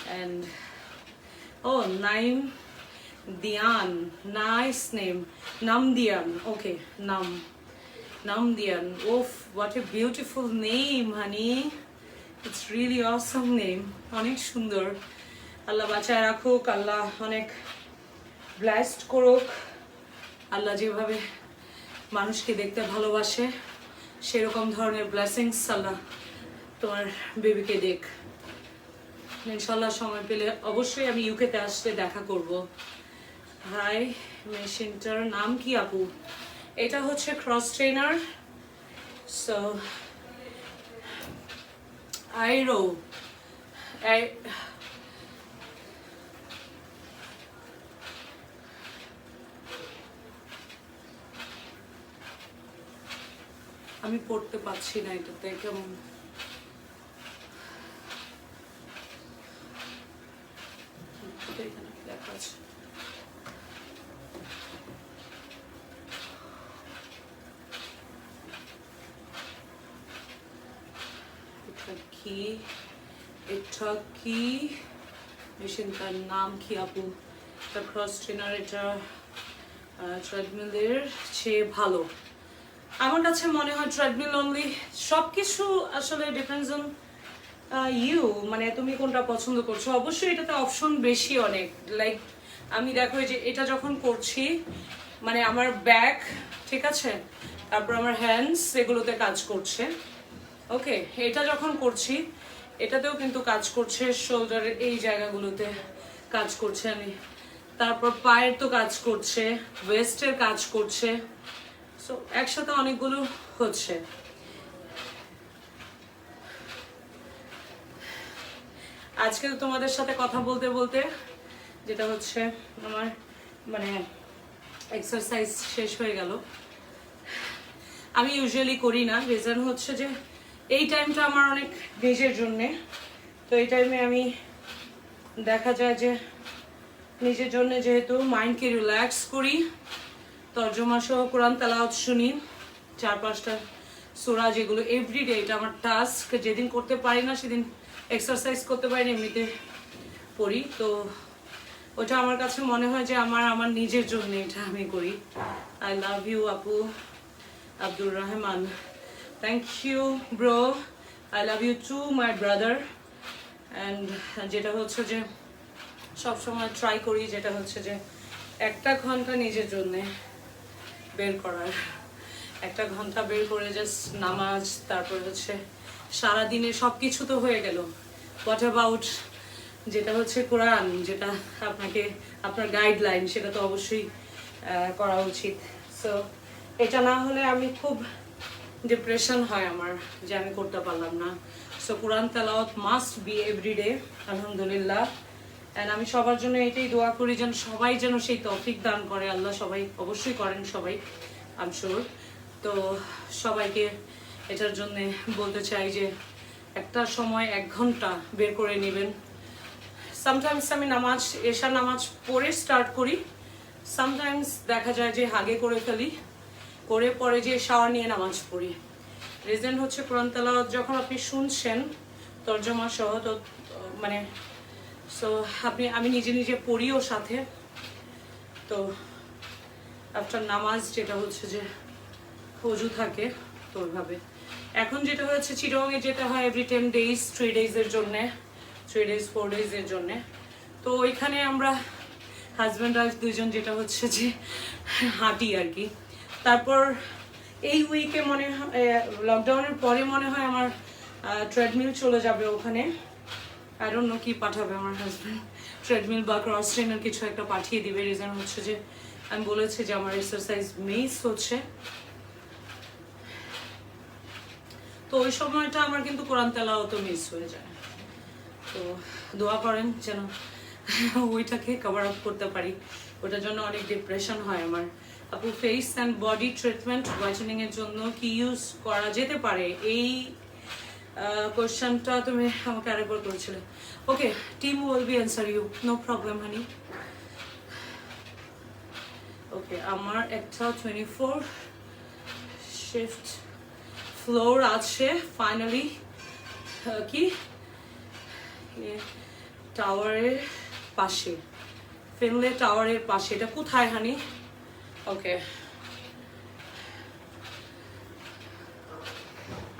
And oh Naim Dian, nice name, নাম দিয়ান, ওকে, নাম দিয়ান। ওফ, what a beautiful name honey, it's really awesome name, অনেক সুন্দর। আল্লাহ বাঁচায় রাখুক, আল্লাহ অনেক ব্লেসড করুক। আল্লাহ যেভাবে মানুষকে দেখতে ভালোবাসে সেরকম ধরনের ব্লেসিংস আল্লাহ তোমার বেবিকে দেখ। ইনশাল্লাহ সময় পেলে অবশ্যই আমি ইউকেতে আসলে দেখা করব। হাই, মেশিনটার নাম কি আপু? এটা হচ্ছে ক্রস ট্রেনার, সো আইরো, আমি পড়তে পারছি না এটাতে কেমন। এখানে লেখা আছে এটা কি মেশিনটার নাম কি আপু? এটা ক্রস ট্রেনার, এটা ট্রেডমিলের চেয়ে ভালো আমার কাছে মনে হয়। ট্রেডমিল অনলি, সবকিছু আসলে ডিপেন্ডস অন ইউ, মানে তুমি কোনটা পছন্দ করছো। অবশ্যই এটাতে অপশন বেশি অনেক, লাইক আমি দেখো যে এটা যখন করছি, মানে আমার ব্যাক, ঠিক আছে, তারপর আমার হ্যান্ডস, এগুলোতে কাজ করছে। ওকে, এটা যখন করছি এটাতেও কিন্তু কাজ করছে, শোল্ডারের এই জায়গাগুলোতে কাজ করছে আমি, তারপর পায়ের তো কাজ করছে, ওয়েস্টের কাজ করছে, সো একসাথে অনেকগুলো হচ্ছে। আজকে তোমাদের সাথে কথা বলতে বলতে যেটা হচ্ছে আমার মানে এক্সারসাইজ শেষ হয়ে গেল। আমি ইউজুয়ালি করি না, রিজন হচ্ছে যে এই টাইমটা আমার অনেক নিজের জন্যে, তো এই টাইমে আমি দেখা যায় যে নিজের জন্য যেহেতু মাইন্ডকে রিল্যাক্স করি, তর্জমা সহ কোরআন তেলাওয়াত শুনি, 4-5টা সূরা, যেগুলো এভরিডে, এটা আমার টাস্ক। যেদিন করতে পারি না সেদিন এক্সারসাইজ করতে পারি না, এমনিতে পড়ি। তো ওটা আমার কাছে মনে হয় যে আমার নিজের জন্য এটা আমি করি। আই লাভ ইউ আপু Abdur Rahman, thank you bro, I love you too my brother. And যেটা হচ্ছে যে সবসময় ট্রাই করি, যেটা হচ্ছে যে 1 ঘন্টা নিজের জন্যে বের করার। 1 ঘন্টা বের করে জাস্ট নামাজ, তারপর হচ্ছে সারাদিনে সব কিছু তো হয়ে গেল, হোয়াট অ্যাবাউট যেটা হচ্ছে কোরআন, যেটা আপনাকে আপনার গাইডলাইন, সেটা তো অবশ্যই করা উচিত। সো এটা না হলে আমি খুব ডিপ্রেশন হয় আমার, যে আমি করতে পারলাম না। সো কোরআন তেলাওয়াত মাস্ট বি এভরিডে, আলহামদুলিল্লাহ। অ্যান্ড আমি সবার জন্য এটাই দোয়া করি যেন সবাই যেন সেই তৌফিক দান করে আল্লাহ। সবাই অবশ্যই করেন, সবাই আই এম শিওর। তো সবাইকে এটার জন্যে বলতে চাই যে একটা সময় 1 ঘন্টা বের করে নেবেন। সামটাইমস আমি নামাজ, এশার নামাজ পড়ে স্টার্ট করি, সামটাইমস দেখা যায় যে আগে করে ফেলি, করে পরে যে শাওয়ার নিয়ে নামাজ পড়ি। রিজন হচ্ছে কোরআন তেলাওয়াত যখন আপনি শুনছেন তর্জমা সহ, তো মানে সো আমি নিজে নিজে পড়িও সাথে। তো আফটার নামাজ যেটা হচ্ছে যে অজু থাকে, তো ওইভাবে। এখন যেটা হচ্ছে চিটগংয়ে যেতে হয় এভরি 10 days 3 days-এর জন্যে, 3 days 4 days-এর জন্যে। তো ওইখানে আমরা হাজব্যান্ড ওয়াইফ দুজন যেটা হচ্ছে যে হাঁটি আর কি। তারপর এই উইকে মনে হয়, লকডাউনের পরে মনে হয় আমার ট্রেডমিল চলে যাবে ওখানে। আই ডোন্ট নো কি পাঠাবে আমার হাজব্যান্ড, ট্রেডমিল বা ক্রস ট্রেনার কিছু একটা পাঠিয়ে দিবে। রিজন হচ্ছে যে আমি বলেছি যে আমার এক্সারসাইজ মিস হচ্ছে, তো ওই সময়টা আমার কিন্তু কোরআন তেলাওয়াত মিস হয়ে যায়। তো দোয়া করেন যেন ওইটাকে কভার আপ করতে পারি, ওটার জন্য অনেক ডিপ্রেশন হয় আমার। আপু face and body treatment whitening এর জন্য কি ইউজ করা যেতে পারে? এই কোয়েশ্চেনটা তুমি আমাকে আরেকবার করেছিলে। Okay, team will be answer you, no problem honey. Okay, আমার একটা 24 শিফট ফ্লোর আছে ফাইনালি, কি টাওয়ারের পাশে, ফিনলে টাওয়ারের পাশে। এটা কোথায় হানি? ওকে,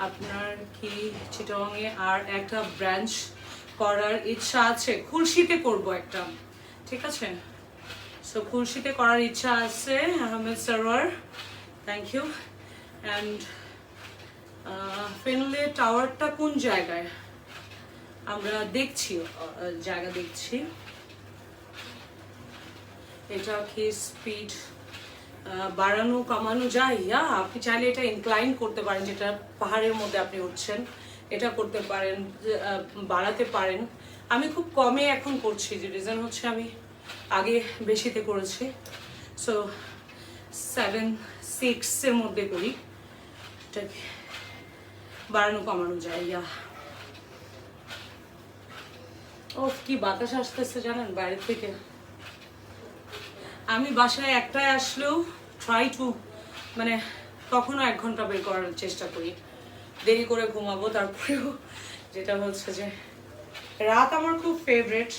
আপনার কি চিটগংয়ে আর একটা ব্রাঞ্চ করার ইচ্ছা আছে? খুলশিতে করব একটা, ঠিক আছে? সো খুলশিতে করার ইচ্ছা আছে Ahmed Sarwar, thank you. And Finlay টাওয়ারটা কোন জায়গায়? আমরা দেখছি, জায়গা দেখছি। এটা কি স্পিড বাড়ানো কমানো যায়? ইয়া, আপনি চাইলে এটা ইনক্লাইন করতে পারেন, যেটা পাহাড়ের মধ্যে আপনি উঠছেন, এটা করতে পারেন, বাড়াতে পারেন। আমি খুব কমে এখন করছি, যে রিজন হচ্ছে আমি আগে বেশিতে করেছি। সো 7-6-এর মধ্যে করি, এটাকে বাড়ানো কমানো যায়। ইয়া, ও কি বাতাস আসতেছে জানেন বাইরে থেকে। আমি বাসায় একটায় আসলেও ট্রাই টু মানে তখনও 1 ঘন্টা বের করার চেষ্টা করি, দেরি করে ঘুমাবো। তারপরেও যেটা হচ্ছে যে রাত আমার খুব ফেভারিট,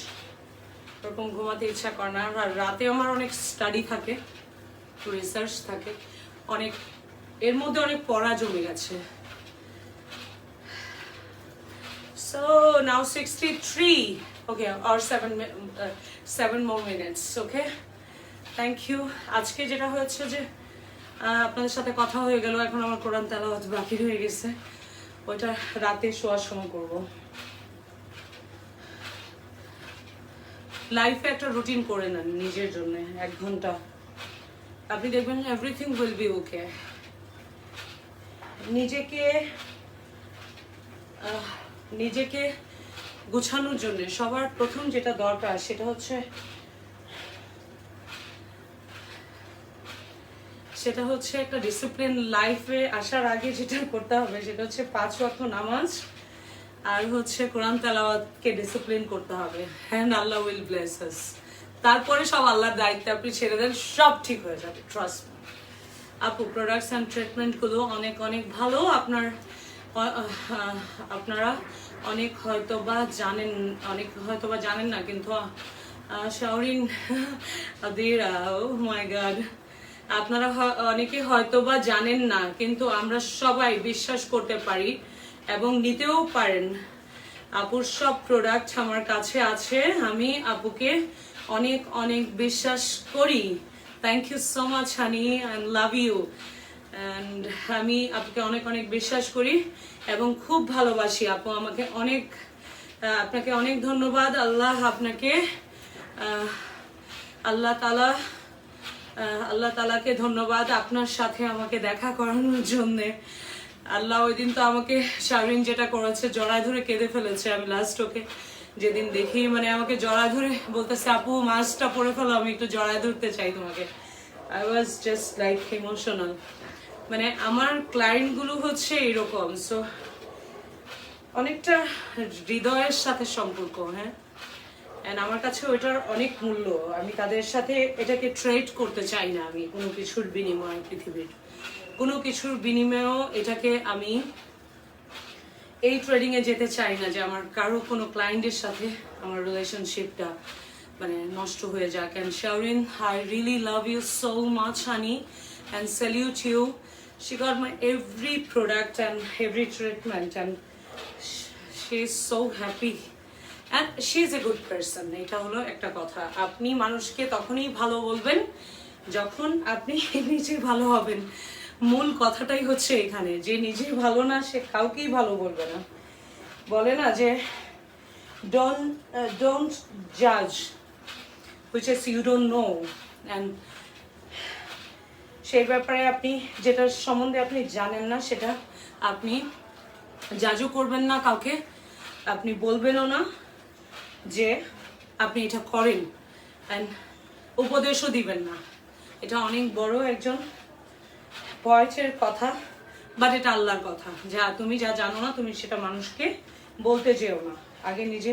ওরকম ঘুমাতে ইচ্ছা করে না। আর রাতে আমার অনেক স্টাডি থাকে, রিসার্চ থাকে, অনেক, এর মধ্যে অনেক পড়া জমে গেছে। So now 63, okay, or 7 more minutes, okay, thank you. আজকে যেটা হয়েছে যে আপনাদের সাথে কথা হয়ে গেল, এখন আমার কোরআন তেলাওয়াত বাকি হয়ে গেছে, ওইটা রাতে শোয়ার সময় করব। লাইফে একটা রুটিন করে নেন নিজের জন্য 1 ঘন্টা, আপনি দেখবেন এভরিথিং উইল বি ওকে। নিজেকে গোছানোর জন্য সবার প্রথম যেটা দরকার সেটা হচ্ছে একটা ডিসিপ্লিন। লাইফে আসার আগে যেটা করতে হবে সেটা হচ্ছে 5 ওয়াক্ত নামাজ, আর হচ্ছে কোরআন তেলাওয়াতকে ডিসিপ্লিন করতে হবে, অ্যান্ড আল্লাহ উইল ব্লেস আস। তারপরে সব আল্লাহর দায়িত্বে আপনি ছেড়ে দেন, সব ঠিক হয়ে যাবে, ট্রাস্ট মি। আপু প্রোডাক্টস অ্যান্ড ট্রিটমেন্টগুলো অনেক অনেক ভালো, আপনারা অনেক হয়তোবা জানেন না, কিন্তু শাওরিন আদিরা, ও মাই গড, আপনারা অনেকে হয়তোবা জানেন না, কিন্তু আমরা সবাই বিশ্বাস করতে পারি এবং নিতেও পারেন আপুর সব প্রোডাক্ট আমার কাছে আছে, আমি আপুকে অনেক অনেক বিশ্বাস করি। Thank you so much honey, and love you. And আমি আপুকে অনেক অনেক বিশ্বাস করি এবং খুব ভালোবাসি। আপু আমাকে অনেক, আপনাকে অনেক ধন্যবাদ। আল্লাহ আপনাকে, আল্লাহ তালাকে ধন্যবাদ আপনার সাথে আমাকে দেখা করানোর জন্যে। আল্লাহ ওই দিন তো আমাকে শারমিন যেটা করেছে, জড়ায় ধরে কেঁদে ফেলেছে। আমি লাস্ট ওকে যেদিন দেখি, মানে আমাকে জড়ায় ধরে বলতেছে, আপু মাছটা পরে ফেলো, আমি একটু জড়ায় ধরতে চাই তোমাকে। I was just like emotional. মানে আমার ক্লায়েন্টগুলো হচ্ছে এরকম, সো অনেকটা হৃদয়ের সাথে সম্পর্ক, হ্যাঁ। অ্যান্ড আমার কাছে ওইটার অনেক মূল্য। আমি তাদের সাথে এটাকে ট্রেড করতে চাই না, আমি কোনো কিছুর বিনিময়ে, পৃথিবীর কোনো কিছুর বিনিময়েও এটাকে আমি এই ট্রেডিংয়ে যেতে চাই না যে আমার কারো কোনো ক্লায়েন্টের সাথে আমার রিলেশনশিপটা মানে নষ্ট হয়ে যাক। And Shaorin, I really love you so much honey, and salute you. She got my every product and every treatment, and she is so happy and she is a good person. এটা হলো একটা কথা, আপনি মানুষকে তখনই ভালো বলবেন যখন আপনি নিজে ভালো হবেন। মূল কথাটাই হচ্ছে এখানে, যে নিজে ভালো না সে কাউকেই ভালো বলবে না। বলে না যে don't judge which is you don't know, and সেই ব্যাপারে আপনি যেটার সম্বন্ধে আপনি জানেন না সেটা আপনি জাজও করবেন না কাউকে, আপনি বলবেনও না যে আপনি এটা করেন, অ্যান্ড উপদেশও দিবেন না। এটা অনেক বড় একজন পয়েন্টের কথা, বাট এটা আল্লাহর কথা। যা তুমি যা জানো না তুমি সেটা মানুষকে বলতে যেও না, আগে নিজে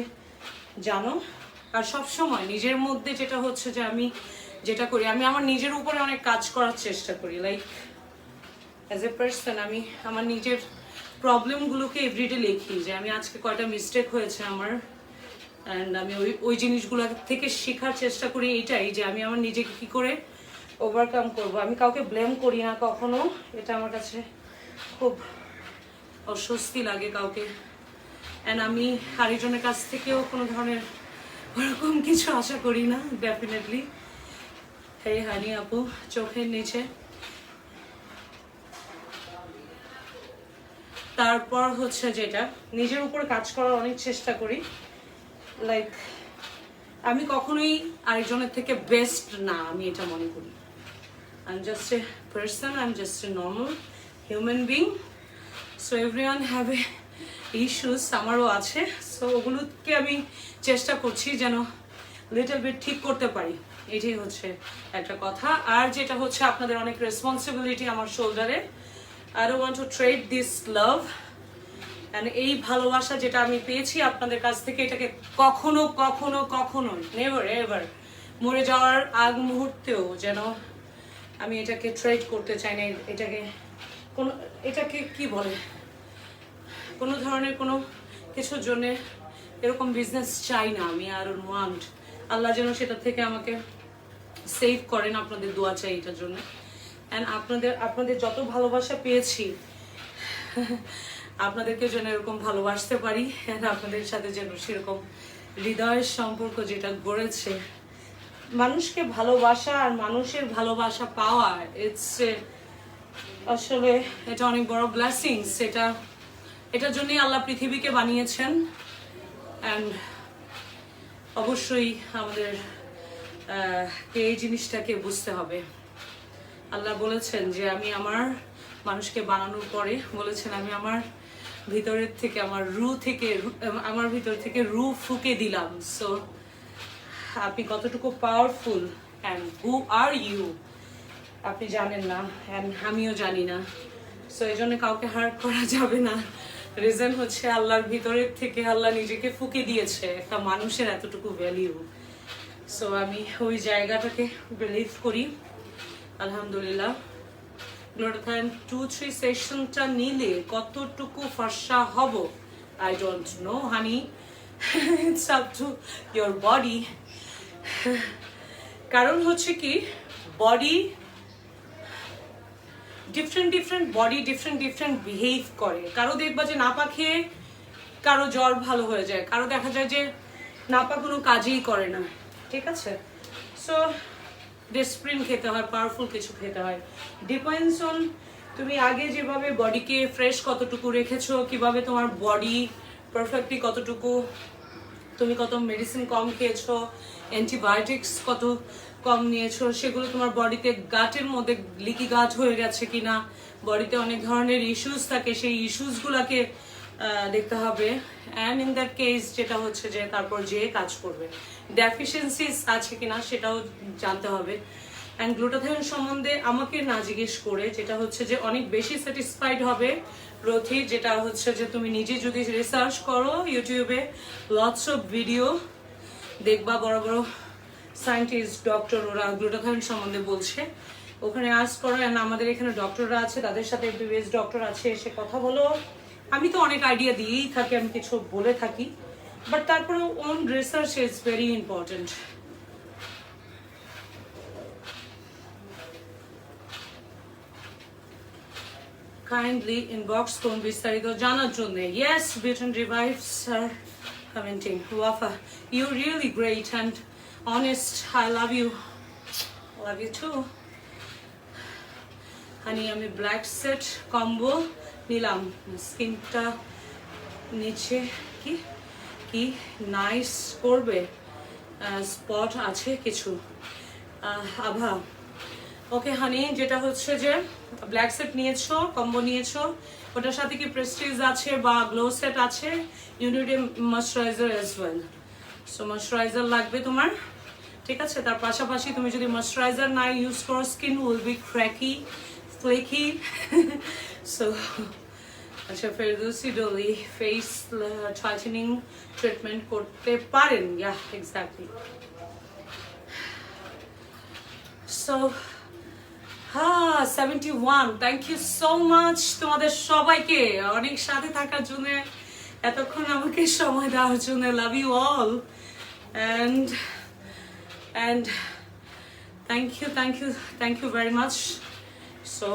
জানো। আর সব সময় নিজের মধ্যে যেটা হচ্ছে যে আমি যেটা করি, আমি আমার নিজের উপরে অনেক কাজ করার চেষ্টা করি। লাইক অ্যাজ এ পার্সন আমি আমার নিজের প্রবলেমগুলোকে এভরিডে লিখি, যে আমি আজকে কয়টা মিস্টেক হয়েছে আমার, অ্যান্ড আমি ওই জিনিসগুলো থেকে শেখার চেষ্টা করি। এটাই যে আমি আমার নিজেকে কী করে ওভারকাম করব। আমি কাউকে ব্লেম করি না কখনো, এটা আমার কাছে খুব অস্বস্তি লাগে কাউকে। অ্যান্ড আমি আরেকজনের কাছ থেকেও কোনো ধরনের ওরকম কিছু আশা করি না, ডেফিনেটলি। এই হানি আপু চোখের নিচে। তারপর হচ্ছে যেটা নিজের উপর কাজ করার অনেক চেষ্টা করি। লাইক আমি কখনোই আরেকজনের থেকে বেস্ট না, আমি এটা মনে করি। I am just a person, I am just a normal human being. So everyone have a issues, আমারও আছে। সো ওগুলোকে আমি চেষ্টা করছি যেন লিটল বিট ঠিক করতে পারি, এটাই হচ্ছে একটা কথা। আর যেটা হচ্ছে আপনাদের অনেক রেসপন্সিবিলিটি আমার শোল্ডারে। I don't want to trade this love, and এই ভালোবাসা যেটা আমি পেয়েছি আপনাদের কাছ থেকে, এটাকে কখনো কখনো কখনো নেভার এভার মরে যাওয়ার আগ মুহূর্তেও যেন আমি এটাকে ট্রেড করতে চাই না। এটাকে কি বলে, কোনো ধরনের কোনো কিছুর জন্যে এরকম বিজনেস চাই না আমি। আর ওয়ান্ট আল্লাহ যেন সেটা থেকে আমাকে সেভ করেন, আপনাদের দোয়া চাই এটার জন্য। অ্যান্ড আপনাদের যত ভালোবাসা পেয়েছি, আপনাদেরকে যেন এরকম ভালোবাসতে পারি, অ্যান্ড আপনাদের সাথে যেন সেরকম হৃদয়ের সম্পর্ক যেটা গড়েছে। মানুষকে ভালোবাসা আর মানুষের ভালোবাসা পাওয়া, আসলে এটা অনেক বড় ব্লেসিংস। এটার জন্যই আল্লাহ পৃথিবীকে বানিয়েছেন। অ্যান্ড অবশ্যই আমাদের এই জিনিসটাকে বুঝতে হবে। আল্লাহ বলেছেন যে আমি আমার মানুষকে বানানোর পরে বলেছেন আমি আমার ভিতরের থেকে আমার ভিতর থেকে রু ফুঁকে দিলাম। সো আপনি কতটুকু powerful and who are you আপনি জানেন না, অ্যান্ড আমিও জানি না। সো এই জন্য কাউকে হার্ট করা যাবে না। রিজন হচ্ছে আল্লাহর ভিতরের থেকে আল্লাহ নিজেকে ফুঁকে দিয়েছে একটা মানুষের এতটুকু ভ্যালিউ। সো আমি ওই জায়গাটাকে বিলিভ করি। আলহামদুলিল্লাহ। গ্লোটাথায়ন 2-3 সেশনটা নিলে কতটুকু ফর্সা হব I don't know honey, it's up to your body. কারণ হচ্ছে কি, body different body different behave করে। কারো দেখবা যে নাপা খেয়ে কারো জ্বর ভালো হয়ে যায়, কারো দেখা যায় যে নাপা কোনো কাজই করে না, ঠিক আছে? সো ডিসপ্রিন খেতে হয়, পাওয়ারফুল কিছু খেতে হয়, ডিপেন্ডস অন তুমি আগে যেভাবে বডিকে ফ্রেশ কতটুকু রেখেছো, কিভাবে তোমার বডি পারফেক্টলি কতটুকু, তুমি কত মেডিসিন কম খেয়েছো, অ্যান্টিবায়োটিক্স কত কম নিয়েছো, সেগুলো তোমার বডিতে গাটের মধ্যে লিকি গাট হয়ে গেছে কিনা, বডিতে অনেক ধরনের ইস্যুস থাকে, সেই ইস্যুসগুলোকে দেখতে হবে। অ্যান্ড ইন দ্যাট কেস যেটা হচ্ছে যে তারপর যে কাজ করবে, ডেফিসিয়েন্সিস আছে কিনা সেটাও জানতে হবে। অ্যান্ড গ্লুটাথায়ন সম্বন্ধে আমাকে না জিজ্ঞেস করে, যেটা হচ্ছে যে অনেক বেশি স্যাটিসফাইড হবে রথি, যেটা হচ্ছে যে তুমি নিজে যদি রিসার্চ করো ইউটিউবে, লটস অফ ভিডিও দেখবা, বড় বড় সায়েন্টিস্ট ডক্টর ওরা গ্লুটাথায়ন সম্বন্ধে বলছে, ওখানে আর্জ করো। অ্যান্ড আমাদের এখানে ডক্টররা আছে, তাদের সাথে এমবিবিএস ডক্টর আছে, এসে কথা বলো। আমি তো অনেক আইডিয়া দিয়েই থাকি, আমি কিছু বলে থাকি, বাট তারপরে own research is very important. Kindly inbox করুন বিস্তারিত জানার জন্য। ইয়েস, বিউটি রিভাইভস আর commenting. Wafa, you really great and honest, I love you, love you too. Honey, আমি ব্ল্যাক সেট কম্বো নিলাম, স্কিনটা নিচে কি কি নাইস করবে, স্পট আছে কিছু, আভা। ওকে হানি, যেটা হচ্ছে যে ব্ল্যাক সেট নিয়েছো, কম্বো নিয়েছো, ওটার সাথে কি প্রেস্টিজ আছে বা গ্লো সেট আছে, you need a moisturiser as well. So moisturiser লাগবে তোমার, ঠিক আছে? তার পাশাপাশি তুমি যদি ময়শ্চারাইজার না ইউজ করো, skin will be cracky, flaky. So আচ্ছা, Ferdousi Dolly face tightening treatment করতে পারেন। Yeah, exactly. So 71, thank you so much তোমাদের সবাইকে অনেক সাথে থাকার জন্য, এতক্ষণ আমাকে সময় দেওয়ার জন্য। Love you all and thank you very much. So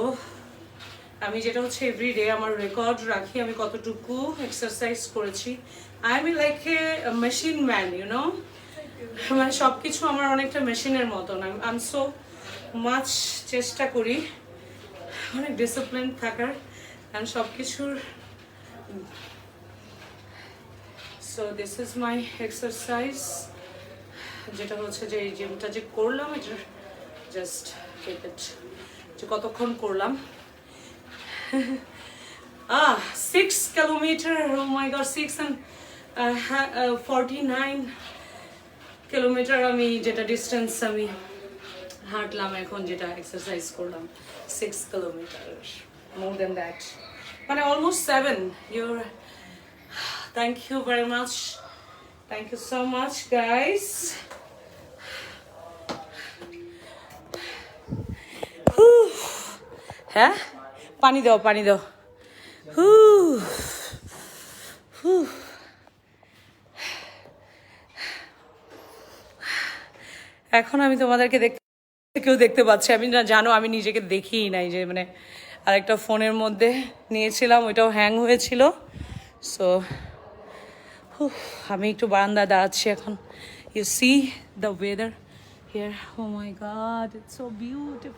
আমি যেটা হচ্ছে এভরিডে আমার রেকর্ড রাখি, আমি কতটুকু এক্সারসাইজ করেছি। I am like a machine man, you know, মানে সব কিছু আমার অনেকটা মেশিনের মতন। আই এম সো মাছ চেষ্টা করি অনেক ডিসিপ্লিন থাকার অ্যান্ড সব কিছুর। So this is my exercise, যেটা হচ্ছে যে এই জিমটা যে করলাম, এটা জাস্ট কেপ ইট, যে কতক্ষণ করলাম। 6 kilometre, oh my god, 6 and 49 kilometre আমি যেটা ডিস্টেন্স আমি হাঁটলাম এখন, যেটা এক্সারসাইজ করলাম, 6 কিলোমিটার, মোর দেন দ্যাট, মানে almost 7। Your thank you very much, thank you so much guys. হ্যাঁ, পানি দাও, পানি দাও। এখন আমি তোমাদেরকে কেউ দেখতে পাচ্ছি, আমি না, জানো আমি নিজেকে দেখিই নাই, যে মানে আরেকটা ফোনের মধ্যে নিয়েছিলাম, ওইটাও হ্যাং হয়েছিল। সো আমি একটু বারান্দায় দাঁড়াচ্ছি এখন। You see the weather here, oh my god, it's so beautiful.